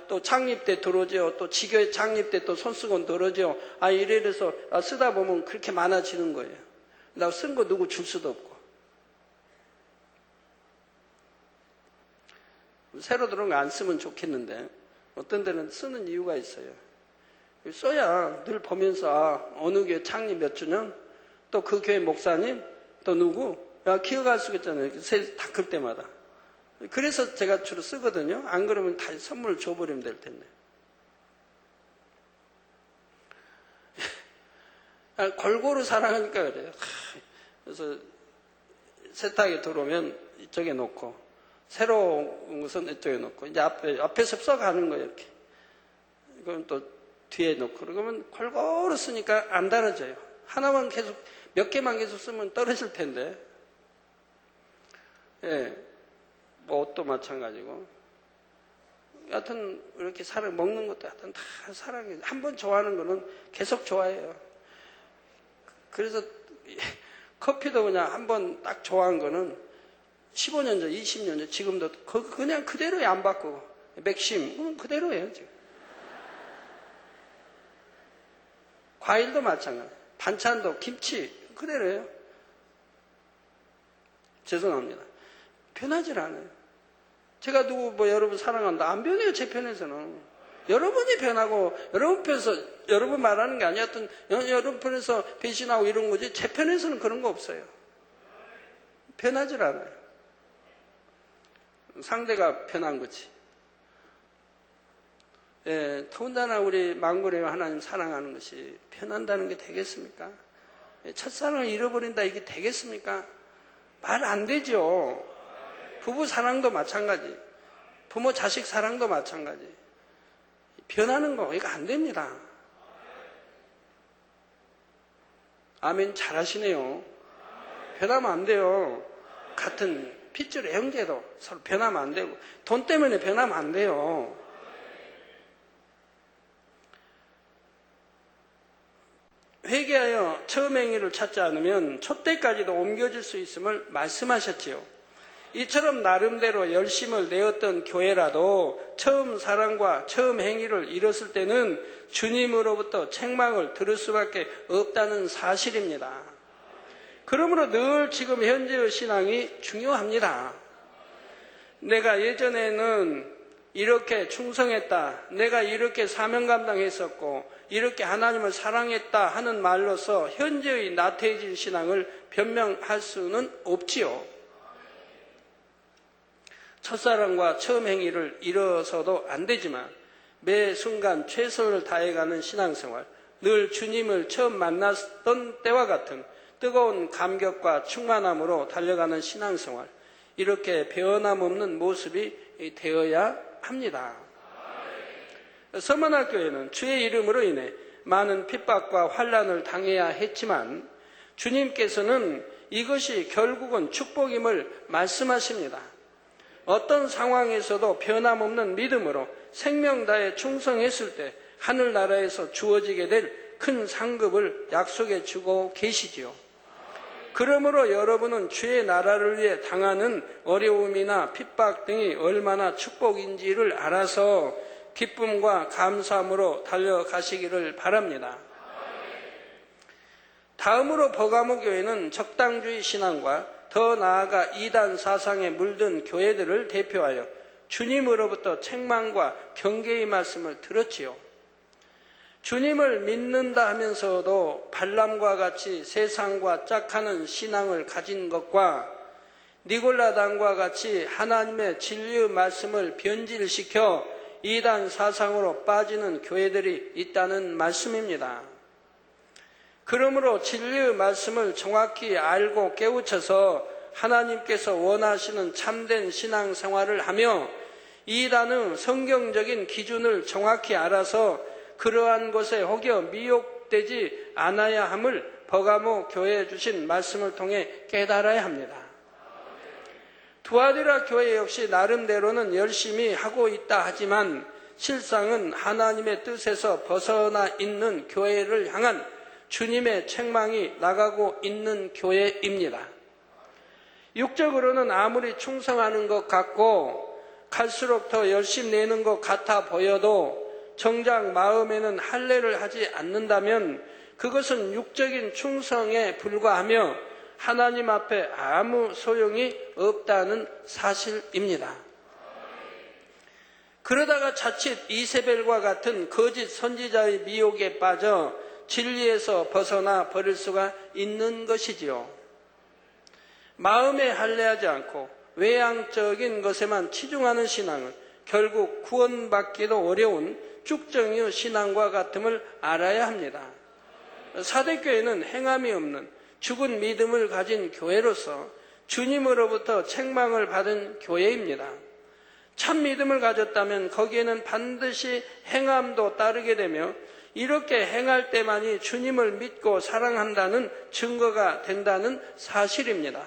또 창립 때 들어오죠. 또 지교회 창립 때 또 손수건 들어오죠. 이래서 쓰다 보면 그렇게 많아지는 거예요. 나 쓴 거 누구 줄 수도 없고. 새로 들어온 거 안 쓰면 좋겠는데 어떤 데는 쓰는 이유가 있어요. 써야 늘 보면서 어느 교회 창립 몇 주년 또 그 교회 목사님 또 누구 기억할 수 있잖아요. 새 닦을 때마다. 그래서 제가 주로 쓰거든요. 안 그러면 다 선물을 줘버리면 될 텐데. 골고루 사랑하니까 그래요. 그래서 세탁에 들어오면 이쪽에 놓고 새로운 것은 이쪽에 놓고 이제 앞에서 써가는 거예요. 이렇게. 그럼 또 뒤에 놓고 그러면 골고루 쓰니까 안 달아져요. 하나만 계속 몇 개만 계속 쓰면 떨어질 텐데 예, 뭐 옷도 마찬가지고. 여하튼 이렇게 먹는 것도 하여튼 다 사랑해요. 한번 좋아하는 거는 계속 좋아해요. 그래서 커피도 그냥 한번 딱 좋아한 거는 15년 전, 20년 전, 지금도 그냥 그대로 안 바꾸고 맥심 그대로예요 지금. 과일도 마찬가지. 반찬도 김치 그대로예요. 죄송합니다. 변하질 않아요. 제가 여러분 사랑한다 안 변해요. 제 편에서는. 여러분이 변하고 여러분 편에서 여러분 말하는 게 아니야. 하여튼 여러분 편에서 배신하고 이런 거지 제 편에서는 그런 거 없어요. 변하질 않아요. 상대가 변한 거지. 예, 더군다나 우리 망고레와 하나님 사랑하는 것이 변한다는 게 되겠습니까? 첫사랑을 잃어버린다 이게 되겠습니까? 말 안 되죠. 부부 사랑도 마찬가지. 부모 자식 사랑도 마찬가지. 변하는 거 이거 안 됩니다. 아멘 잘하시네요. 변하면 안 돼요. 같은 핏줄의 형제도 서로 변하면 안 되고 돈 때문에 변하면 안 돼요. 회개하여 처음 행위를 찾지 않으면 촛대까지도 옮겨질 수 있음을 말씀하셨지요. 이처럼 나름대로 열심을 내었던 교회라도 처음 사랑과 처음 행위를 잃었을 때는 주님으로부터 책망을 들을 수밖에 없다는 사실입니다. 그러므로 늘 지금 현재의 신앙이 중요합니다. 내가 예전에는 이렇게 충성했다, 내가 이렇게 사명 감당했었고 이렇게 하나님을 사랑했다 하는 말로서 현재의 나태해진 신앙을 변명할 수는 없지요. 첫사랑과 처음 행위를 잃어서도 안 되지만 매 순간 최선을 다해가는 신앙생활, 늘 주님을 처음 만났던 때와 같은 뜨거운 감격과 충만함으로 달려가는 신앙생활, 이렇게 변함없는 모습이 되어야 합니다. 서문학교에는 주의 이름으로 인해 많은 핍박과 환난을 당해야 했지만 주님께서는 이것이 결국은 축복임을 말씀하십니다. 어떤 상황에서도 변함없는 믿음으로 생명 다해 충성했을 때 하늘나라에서 주어지게 될 큰 상급을 약속해 주고 계시지요. 그러므로 여러분은 주의 나라를 위해 당하는 어려움이나 핍박 등이 얼마나 축복인지를 알아서 기쁨과 감사함으로 달려가시기를 바랍니다. 다음으로 버가모 교회는 적당주의 신앙과 더 나아가 이단 사상에 물든 교회들을 대표하여 주님으로부터 책망과 경계의 말씀을 들었지요. 주님을 믿는다 하면서도 발람과 같이 세상과 짝하는 신앙을 가진 것과 니골라당과 같이 하나님의 진리의 말씀을 변질시켜 이단 사상으로 빠지는 교회들이 있다는 말씀입니다. 그러므로 진리의 말씀을 정확히 알고 깨우쳐서 하나님께서 원하시는 참된 신앙생활을 하며 이단의 성경적인 기준을 정확히 알아서 그러한 것에 혹여 미혹되지 않아야 함을 버가모 교회에 주신 말씀을 통해 깨달아야 합니다. 두아디라 교회 역시 나름대로는 열심히 하고 있다 하지만 실상은 하나님의 뜻에서 벗어나 있는 교회를 향한 주님의 책망이 나가고 있는 교회입니다. 육적으로는 아무리 충성하는 것 같고 갈수록 더 열심 내는 것 같아 보여도 정작 마음에는 할례를 하지 않는다면 그것은 육적인 충성에 불과하며 하나님 앞에 아무 소용이 없다는 사실입니다. 그러다가 자칫 이세벨과 같은 거짓 선지자의 미혹에 빠져 진리에서 벗어나 버릴 수가 있는 것이지요. 마음에 할례하지 않고 외향적인 것에만 치중하는 신앙은 결국 구원받기도 어려운 쭉정의 신앙과 같음을 알아야 합니다. 사대교회는 행함이 없는 죽은 믿음을 가진 교회로서 주님으로부터 책망을 받은 교회입니다. 참 믿음을 가졌다면 거기에는 반드시 행함도 따르게 되며 이렇게 행할 때만이 주님을 믿고 사랑한다는 증거가 된다는 사실입니다.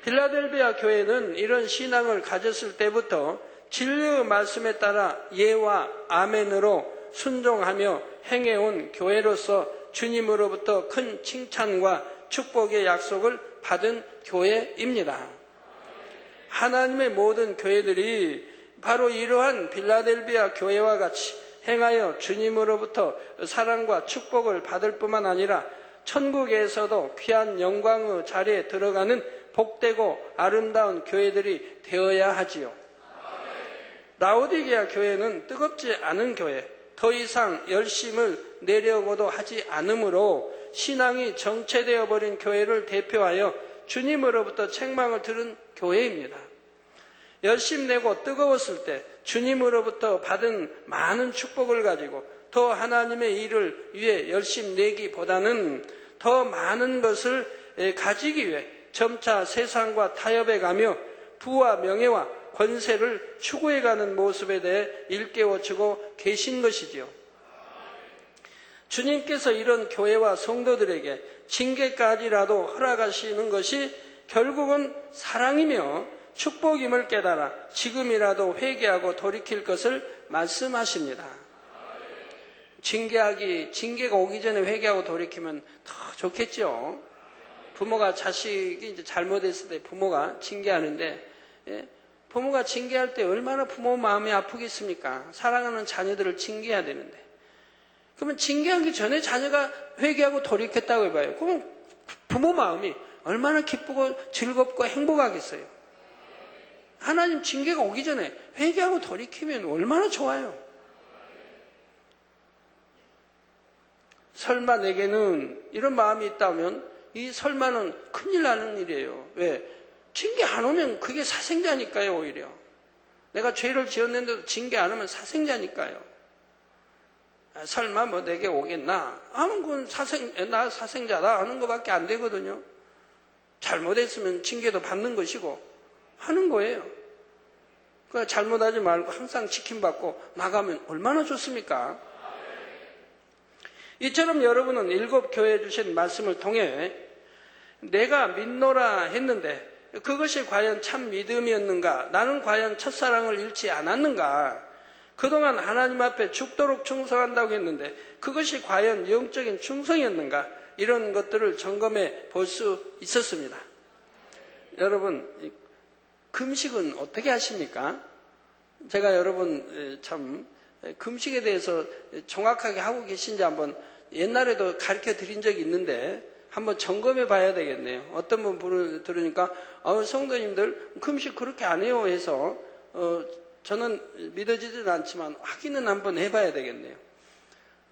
필라델비아 교회는 이런 신앙을 가졌을 때부터 진리의 말씀에 따라 예와 아멘으로 순종하며 행해온 교회로서 주님으로부터 큰 칭찬과 축복의 약속을 받은 교회입니다. 하나님의 모든 교회들이 바로 이러한 필라델비아 교회와 같이 행하여 주님으로부터 사랑과 축복을 받을 뿐만 아니라 천국에서도 귀한 영광의 자리에 들어가는 복되고 아름다운 교회들이 되어야 하지요. 라오디게아 교회는 뜨겁지 않은 교회, 더 이상 열심을 내려고도 하지 않으므로 신앙이 정체되어 버린 교회를 대표하여 주님으로부터 책망을 들은 교회입니다. 열심 내고 뜨거웠을 때 주님으로부터 받은 많은 축복을 가지고 더 하나님의 일을 위해 열심 내기보다는 더 많은 것을 가지기 위해 점차 세상과 타협해 가며 부와 명예와 권세를 추구해가는 모습에 대해 일깨워주고 계신 것이지요. 주님께서 이런 교회와 성도들에게 징계까지라도 허락하시는 것이 결국은 사랑이며 축복임을 깨달아 지금이라도 회개하고 돌이킬 것을 말씀하십니다. 징계가 오기 전에 회개하고 돌이키면 더 좋겠죠. 부모가 자식이 이제 잘못했을 때 부모가 징계하는데, 부모가 징계할 때 얼마나 부모 마음이 아프겠습니까? 사랑하는 자녀들을 징계해야 되는데. 그러면 징계하기 전에 자녀가 회개하고 돌이켰다고 해봐요. 그러면 부모 마음이 얼마나 기쁘고 즐겁고 행복하겠어요. 하나님 징계가 오기 전에 회개하고 돌이키면 얼마나 좋아요. 설마 내게는 이런 마음이 있다면 이 설마는 큰일 나는 일이에요. 왜? 징계 안 오면 그게 사생자니까요. 오히려 내가 죄를 지었는데도 징계 안 오면 사생자니까요. 설마 뭐 내게 오겠나? 아무 건 나 사생자다 하는 것밖에 안 되거든요. 잘못했으면 징계도 받는 것이고 하는 거예요. 그러니까 잘못하지 말고 항상 지킴받고 나가면 얼마나 좋습니까? 이처럼 여러분은 7교회에 주신 말씀을 통해 내가 믿노라 했는데 그것이 과연 참 믿음이었는가? 나는 과연 첫사랑을 잃지 않았는가? 그동안 하나님 앞에 죽도록 충성한다고 했는데 그것이 과연 영적인 충성이었는가? 이런 것들을 점검해 볼 수 있었습니다. 여러분, 금식은 어떻게 하십니까? 제가 여러분 참 금식에 대해서 정확하게 하고 계신지 한번 옛날에도 가르쳐 드린 적이 있는데 한번 점검해 봐야 되겠네요. 어떤 분 들으니까 성도님들 금식 그렇게 안 해요 해서 저는 믿어지지는 않지만 확인은 한번 해봐야 되겠네요.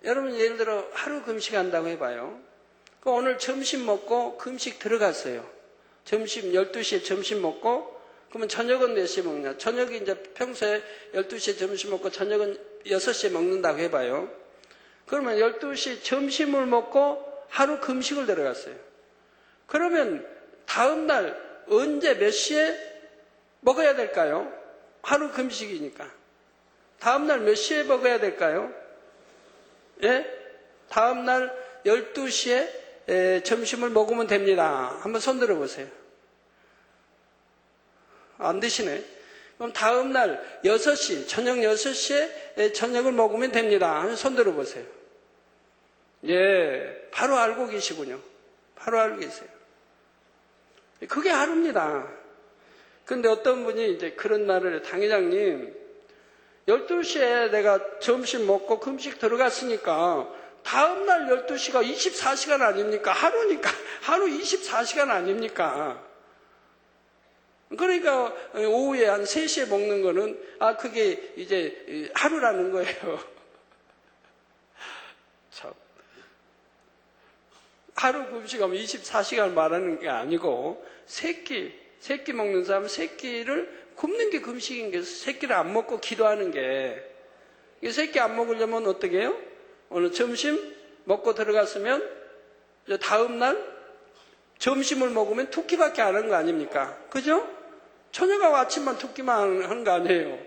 여러분 예를 들어 하루 금식한다고 해봐요. 오늘 점심 먹고 금식 들어갔어요. 점심 12시에 점심 먹고 그러면 저녁은 몇 시에 먹냐? 저녁이 이제 평소에 12시에 점심 먹고 저녁은 6시에 먹는다고 해봐요. 그러면 12시 점심을 먹고 하루 금식을 들어갔어요. 그러면 다음날 언제 몇 시에 먹어야 될까요? 하루 금식이니까. 다음날 몇 시에 먹어야 될까요? 예? 다음날 12시에 점심을 먹으면 됩니다. 한번 손 들어보세요. 안 되시네. 그럼 다음날 6시, 저녁 6시에 저녁을 먹으면 됩니다. 한번 손 들어보세요. 예, 바로 알고 계시군요. 바로 알고 계세요. 그게 하루입니다. 근데 어떤 분이 이제 그런 말을, 당회장님, 12시에 내가 점심 먹고 금식 들어갔으니까 다음날 12시가 24시간 아닙니까? 하루니까, 하루 24시간 아닙니까? 그러니까 오후에 한 3시에 먹는 거는, 그게 이제 하루라는 거예요. 참. 하루 금식하면 24시간 말하는 게 아니고, 새끼 먹는 사람은 새끼를 굽는 게 금식인 게, 새끼를 안 먹고 기도하는 게, 새끼 안 먹으려면 어떻게 해요? 오늘 점심 먹고 들어갔으면, 다음날 점심을 먹으면 두 끼밖에 안 한 거 아닙니까? 그죠? 저녁하고 아침만 두 끼만 한 거 아니에요.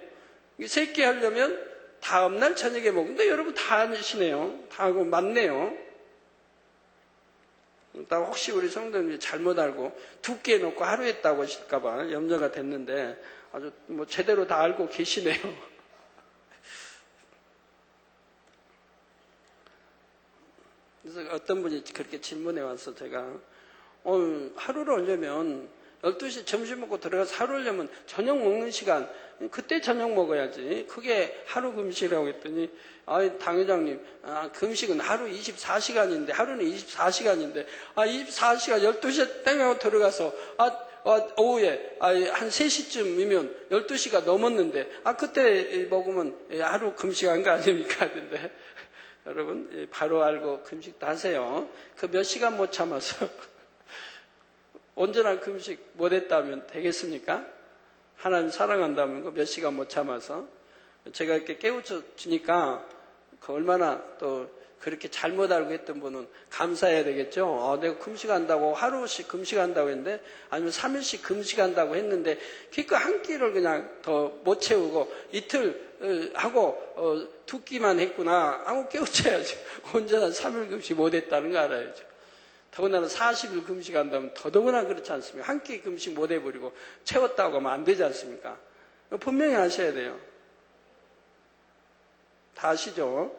세 끼 하려면 다음날 저녁에 먹는데 여러분 다 아시네요. 다 하고 맞네요. 혹시 우리 성도님이 잘못 알고 2끼 놓고 하루 했다고 하실까봐 염려가 됐는데 아주 뭐 제대로 다 알고 계시네요. 그래서 어떤 분이 그렇게 질문해 와서 제가 하루를 하려면 12시 점심 먹고 들어가서 하루 하려면 저녁 먹는 시간 그때 저녁 먹어야지 그게 하루 금식이라고 했더니 당회장님 금식은 하루 24시간인데 하루는 24시간인데 24시간 12시에 땡 하고 들어가서 오후에 한 3시쯤이면 12시가 넘었는데 그때 먹으면 하루 금식한 거 아닙니까? 근데 여러분 바로 알고 금식도 하세요. 그 몇 시간 못 참아서 온전한 금식 못했다면 되겠습니까? 하나님 사랑한다면 그 몇 시간 못 참아서 제가 이렇게 깨우쳐 주니까 그 얼마나 또 그렇게 잘못 알고 했던 분은 감사해야 되겠죠. 내가 금식한다고 하루씩 금식한다고 했는데 아니면 3일씩 금식한다고 했는데 그러니까 한 끼를 그냥 더 못 채우고 이틀 하고 2끼만 했구나 하고 깨우쳐야죠. 온전한 3일 금식 못했다는 거 알아야죠. 더군다나 40일 금식한다면 더더구나 그렇지 않습니까? 한 끼 금식 못 해버리고 채웠다고 하면 안 되지 않습니까? 분명히 아셔야 돼요. 다 아시죠?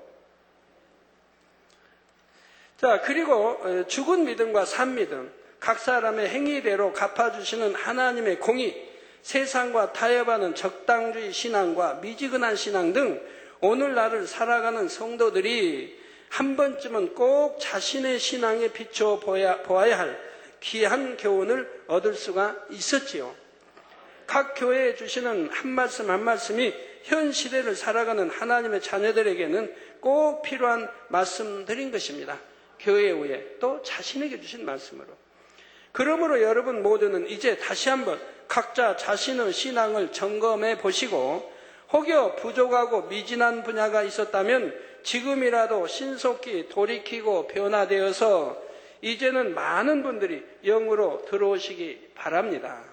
자, 그리고 죽은 믿음과 산 믿음, 각 사람의 행위대로 갚아주시는 하나님의 공의, 세상과 타협하는 적당주의 신앙과 미지근한 신앙 등 오늘날을 살아가는 성도들이 한 번쯤은 꼭 자신의 신앙에 비춰 보아야 할 귀한 교훈을 얻을 수가 있었지요. 각 교회에 주시는 한 말씀 한 말씀이 현 시대를 살아가는 하나님의 자녀들에게는 꼭 필요한 말씀들인 것입니다. 교회 후에 또 자신에게 주신 말씀으로. 그러므로 여러분 모두는 이제 다시 한번 각자 자신의 신앙을 점검해 보시고 혹여 부족하고 미진한 분야가 있었다면 지금이라도 신속히 돌이키고 변화되어서 이제는 많은 분들이 영으로 들어오시기 바랍니다.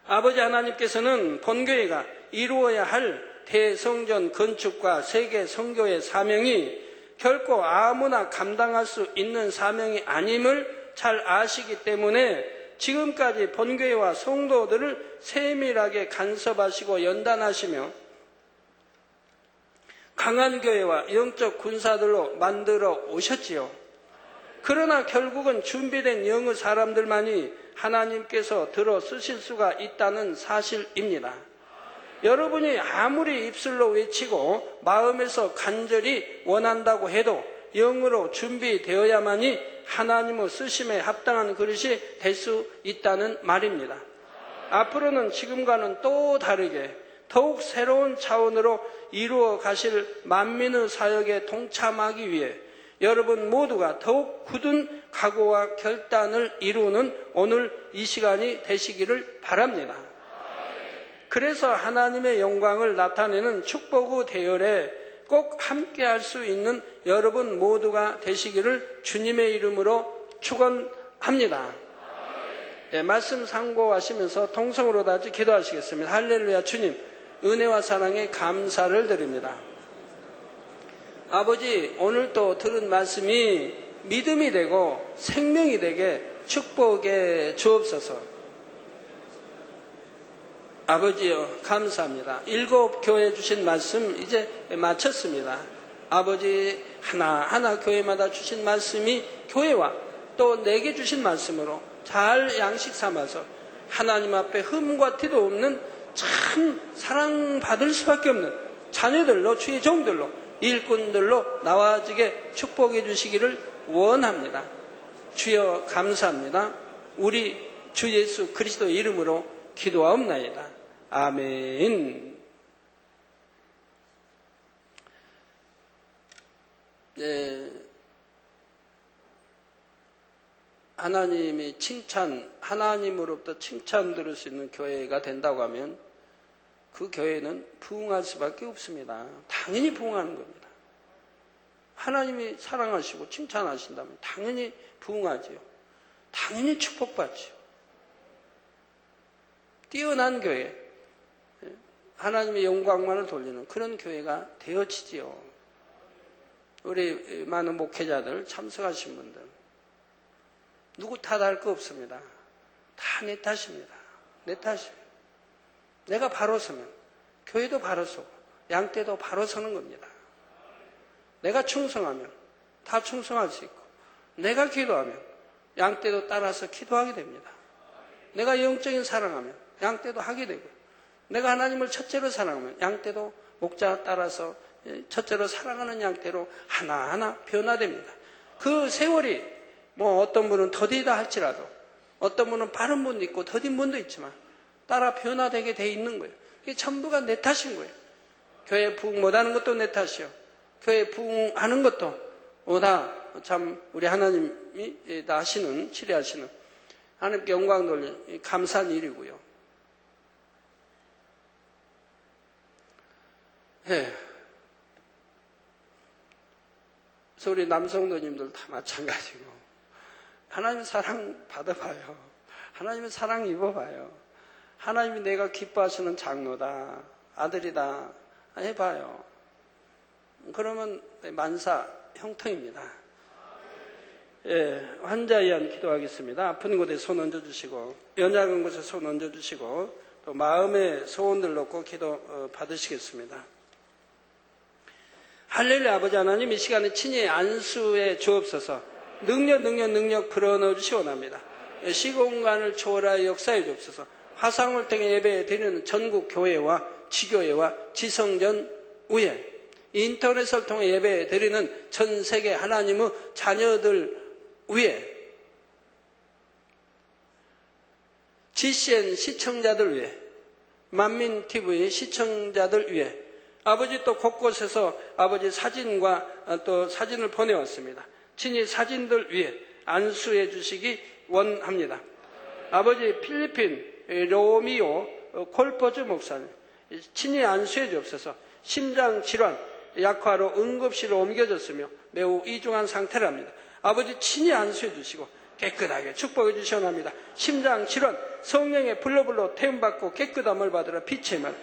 아버지 하나님께서는 본교회가 이루어야 할 대성전 건축과 세계 선교의 사명이 결코 아무나 감당할 수 있는 사명이 아님을 잘 아시기 때문에 지금까지 본교회와 성도들을 세밀하게 간섭하시고 연단하시며 강한 교회와 영적 군사들로 만들어 오셨지요. 그러나 결국은 준비된 영의 사람들만이 하나님께서 들어 쓰실 수가 있다는 사실입니다. 여러분이 아무리 입술로 외치고 마음에서 간절히 원한다고 해도 영으로 준비되어야만이 하나님의 쓰심에 합당한 그릇이 될 수 있다는 말입니다. 앞으로는 지금과는 또 다르게 더욱 새로운 차원으로 이루어 가실 만민의 사역에 동참하기 위해 여러분 모두가 더욱 굳은 각오와 결단을 이루는 오늘 이 시간이 되시기를 바랍니다. 그래서 하나님의 영광을 나타내는 축복의 대열에 꼭 함께 할 수 있는 여러분 모두가 되시기를 주님의 이름으로 축원합니다. 네, 말씀 상고하시면서 통성으로 다시 기도하시겠습니다. 할렐루야. 주님, 은혜와 사랑에 감사를 드립니다. 아버지, 오늘 또 들은 말씀이 믿음이 되고 생명이 되게 축복해 주옵소서. 아버지요, 감사합니다. 7 교회 주신 말씀 이제 마쳤습니다. 아버지, 하나하나 교회마다 주신 말씀이 교회와 또 내게 주신 말씀으로 잘 양식 삼아서 하나님 앞에 흠과 티도 없는 참 사랑받을 수밖에 없는 자녀들로, 주의 종들로, 일꾼들로 나와지게 축복해 주시기를 원합니다. 주여 감사합니다. 우리 주 예수 그리스도 이름으로 기도하옵나이다. 아멘. 네, 하나님이 하나님으로부터 칭찬 들을 수 있는 교회가 된다고 하면 그 교회는 부흥할 수밖에 없습니다. 당연히 부흥하는 겁니다. 하나님이 사랑하시고 칭찬하신다면 당연히 부흥하지요. 당연히 축복받지요. 뛰어난 교회, 하나님의 영광만을 돌리는 그런 교회가 되어지지요. 우리 많은 목회자들 참석하신 분들 누구 탓할 거 없습니다. 다 내 탓입니다. 내 탓이에요. 내가 바로 서면 교회도 바로 서고 양떼도 바로 서는 겁니다. 내가 충성하면 다 충성할 수 있고 내가 기도하면 양떼도 따라서 기도하게 됩니다. 내가 영적인 사랑하면 양떼도 하게 되고요. 내가 하나님을 첫째로 사랑하면 양떼도 목자 따라서 첫째로 사랑하는 양떼로 하나하나 변화됩니다. 그 세월이 어떤 분은 더디다 할지라도 어떤 분은 빠른 분도 있고 더딘 분도 있지만 따라 변화되게 돼 있는 거예요. 이게 전부가 내 탓인 거예요. 교회 부흥 못하는 것도 내 탓이요. 교회 부흥하는 것도 다 참 우리 하나님이 다 하시는, 치료하시는 하나님께 영광 돌리는 감사한 일이고요. 그래서 우리 남성도님들 다 마찬가지고 하나님의 사랑 받아봐요. 하나님의 사랑 입어봐요. 하나님이 내가 기뻐하시는 장로다, 아들이다 해봐요. 그러면 만사 형통입니다. 환자 위한 기도하겠습니다. 아픈 곳에 손 얹어주시고 연약한 곳에 손 얹어주시고 또 마음의 소원들 놓고 기도 받으시겠습니다. 할렐루야. 아버지 하나님, 이 시간에 친히 안수해 주옵소서. 능력 불어넣어 주시 원합니다. 시공간을 초월하여 역사해 주옵소서. 화상을 통해 예배 드리는 전국 교회와 지교회와 지성전 위에 인터넷을 통해 예배 드리는 전 세계 하나님의 자녀들 위에 GCN 시청자들 위해 만민TV 시청자들 위해 아버지 또 곳곳에서 아버지 사진과 또 사진을 보내왔습니다. 친히 사진들 위해 안수해 주시기 원합니다. 아버지 필리핀 로미오 콜포즈 목사님 친히 안수해 주옵소서. 심장질환 약화로 응급실로 옮겨졌으며 매우 이중한 상태랍니다. 아버지 친히 안수해 주시고 깨끗하게 축복해 주시옵나이다. 심장질환 성령의 불로 태움받고 깨끗함을 받으라. 빛의 말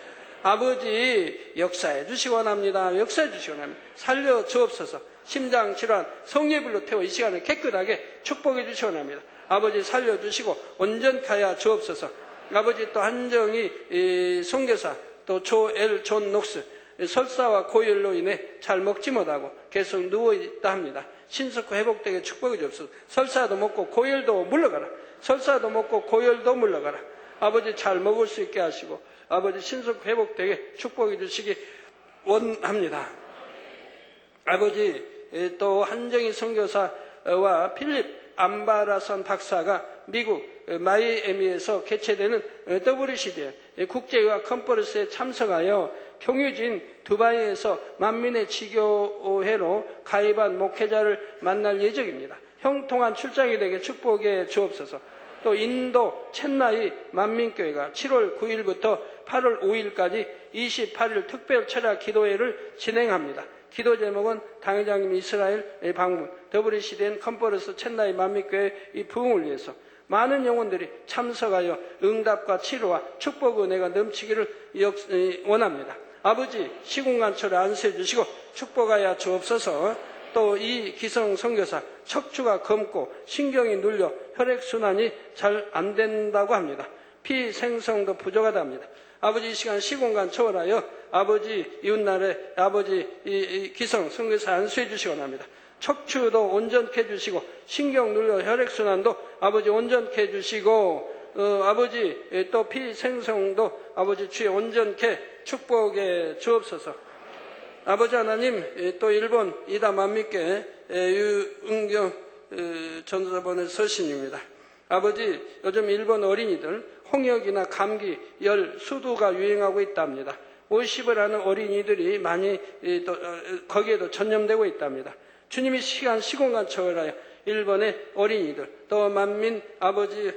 아버지 역사해 주시기 원합니다. 역사해 주시기 원합니다. 살려 주옵소서. 심장질환 성령의 불로 태워 이 시간에 깨끗하게 축복해 주시기 원합니다. 아버지 살려주시고 온전케 하여 주옵소서. 아버지 또 한정희 선교사 또 조엘 존 녹스 설사와 고열로 인해 잘 먹지 못하고 계속 누워있다 합니다. 신속히 회복되게 축복해 주옵소서. 설사도 먹고 고열도 물러가라. 설사도 먹고 고열도 물러가라. 아버지 잘 먹을 수 있게 하시고 아버지 신속히 회복되게 축복해 주시기 원합니다. 아버지 또 한정희 선교사와 필립 암바라선 박사가 미국 마이애미에서 개최되는 WCD 국제의학 컨퍼런스에 참석하여 경유지인 두바이에서 만민의 지교회로 가입한 목회자를 만날 예정입니다. 형통한 출장이 되게 축복해 주옵소서. 또 인도 첸나이 만민교회가 7월 9일부터 8월 5일까지 28일 특별 철야 기도회를 진행합니다. 기도 제목은 당회장님 이스라엘 방문, WCDN 컨퍼런스 첸나이 만민교회 이 부흥을 위해서 많은 영혼들이 참석하여 응답과 치료와 축복 은혜가 넘치기를 원합니다. 아버지 시공간처럼 안수해 주시고 축복하여 주옵소서. 또 이 기성 선교사 척추가 검고 신경이 눌려 혈액순환이 잘 안 된다고 합니다. 피 생성도 부족하답니다. 아버지 이 시간 시공간 초월하여 아버지 이웃날에 아버지 이 기성 선교사 안수해 주시기 원합니다. 척추도 온전케 해주시고 신경 눌려 혈액순환도 아버지 온전케 해주시고 아버지 또 피 생성도 아버지 주의 온전케 축복해 주옵소서. 아버지 하나님 또 일본 이다 만미께 유은경 전도사본의 서신입니다. 아버지 요즘 일본 어린이들 홍역이나 감기, 열, 수두가 유행하고 있답니다. 50을 하는 어린이들이 많이 또 거기에도 전염되고 있답니다. 주님이 시공간 초월하여 일본의 어린이들 또 만민 아버지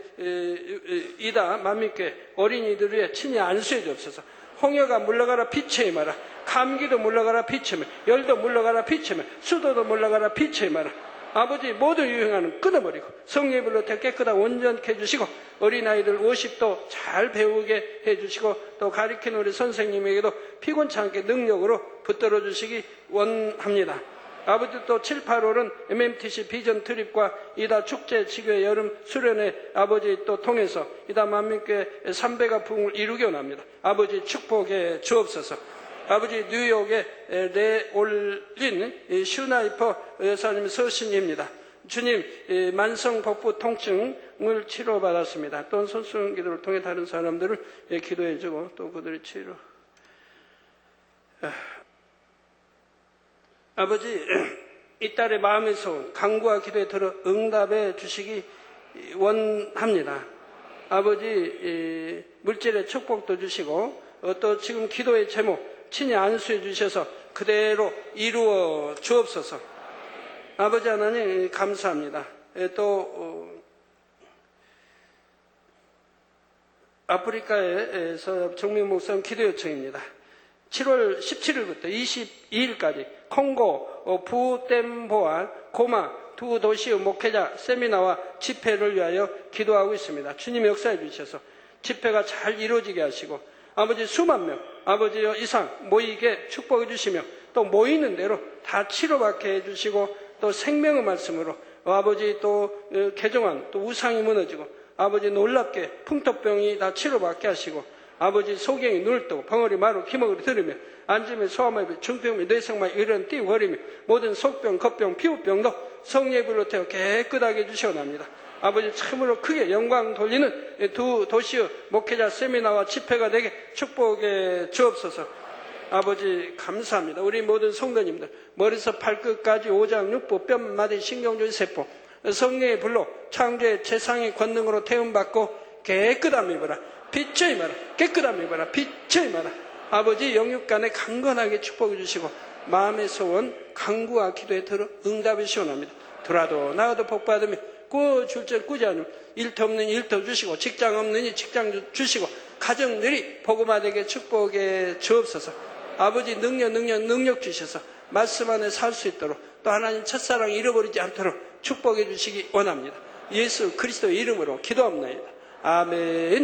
이다 만민께 어린이들 위해 친히 안수해 주옵소서. 홍역아 물러가라 빛의 마라. 감기도 물러가라 빛의 마라. 열도 물러가라 빛의 마라. 수도도 물러가라 빛의 마라. 아버지 모두 유행하는 끊어버리고 성령의 불로 깨끗하고 온전케 해주시고 어린아이들 50도 잘 배우게 해주시고 또 가르치는 우리 선생님에게도 피곤치 않게 능력으로 붙들어 주시기 원합니다. 아버지 또 7, 8월은 MMTC 비전 트립과 이다 축제 지교의 여름 수련회 아버지 또 통해서 이다 만민교회 300가 부흥을 이루게 원합니다. 아버지 축복해 주옵소서. 아버지 뉴욕에 내올린 슈나이퍼 여사님 서신입니다. 주님, 만성 복부 통증을 치료받았습니다. 또한 손수영 기도를 통해 다른 사람들을 기도해주고 또 그들의 치료. 아버지, 이 딸의 마음의 소원, 간구와 기도에 들어 응답해 주시기 원합니다. 아버지, 물질의 축복도 주시고 또 지금 기도의 제목 친히 안수해 주셔서 그대로 이루어 주옵소서. 아버지 하나님 감사합니다. 또 아프리카에서 정민 목사님 기도 요청입니다. 7월 17일부터 22일까지 콩고 부템보와 고마 두 도시의 목회자 세미나와 집회를 위하여 기도하고 있습니다. 주님 역사해 주셔서 집회가 잘 이루어지게 하시고 아버지 수만 명 아버지 이상 모이게 축복해 주시며 또 모이는 대로 다 치료받게 해주시고 또 생명의 말씀으로 아버지 또 개종한 또 우상이 무너지고 아버지 놀랍게 풍토병이 다 치료받게 하시고 아버지 소경이 눈을 뜨고 벙어리 마루 기먹으로 들으며 앉으며 소아마비 중병이 뇌성마비 이런 띄워버리며 모든 속병 겁병 피부병도 성령의 불로 태워 깨끗하게 해주시옵나이다. 아버지 참으로 크게 영광 돌리는 두 도시의 목회자 세미나와 집회가 되게 축복해 주옵소서. 아버지 감사합니다. 우리 모든 성도님들 머리에서 발끝까지 오장 육부 뼈마디 신경조리 세포 성령의 불로 창조의 최상의 권능으로 태움받고 깨끗함 입어라. 빛의 마라. 깨끗함 입어라. 빛의 마라. 아버지 영육간에 강건하게 축복해 주시고 마음의 소원 간구와 기도에 들어 응답해 시원합니다. 들어도 나가도 복받으며 꾸줄 줄 꾸지 않으면 일터 없는 일터 주시고 직장 없는 직장 주시고 가정들이 복음화되게 축복해 주옵소서. 아버지 능력 주셔서 말씀 안에 살 수 있도록 또 하나님 첫사랑 잃어버리지 않도록 축복해 주시기 원합니다. 예수 그리스도의 이름으로 기도합니다. 아멘.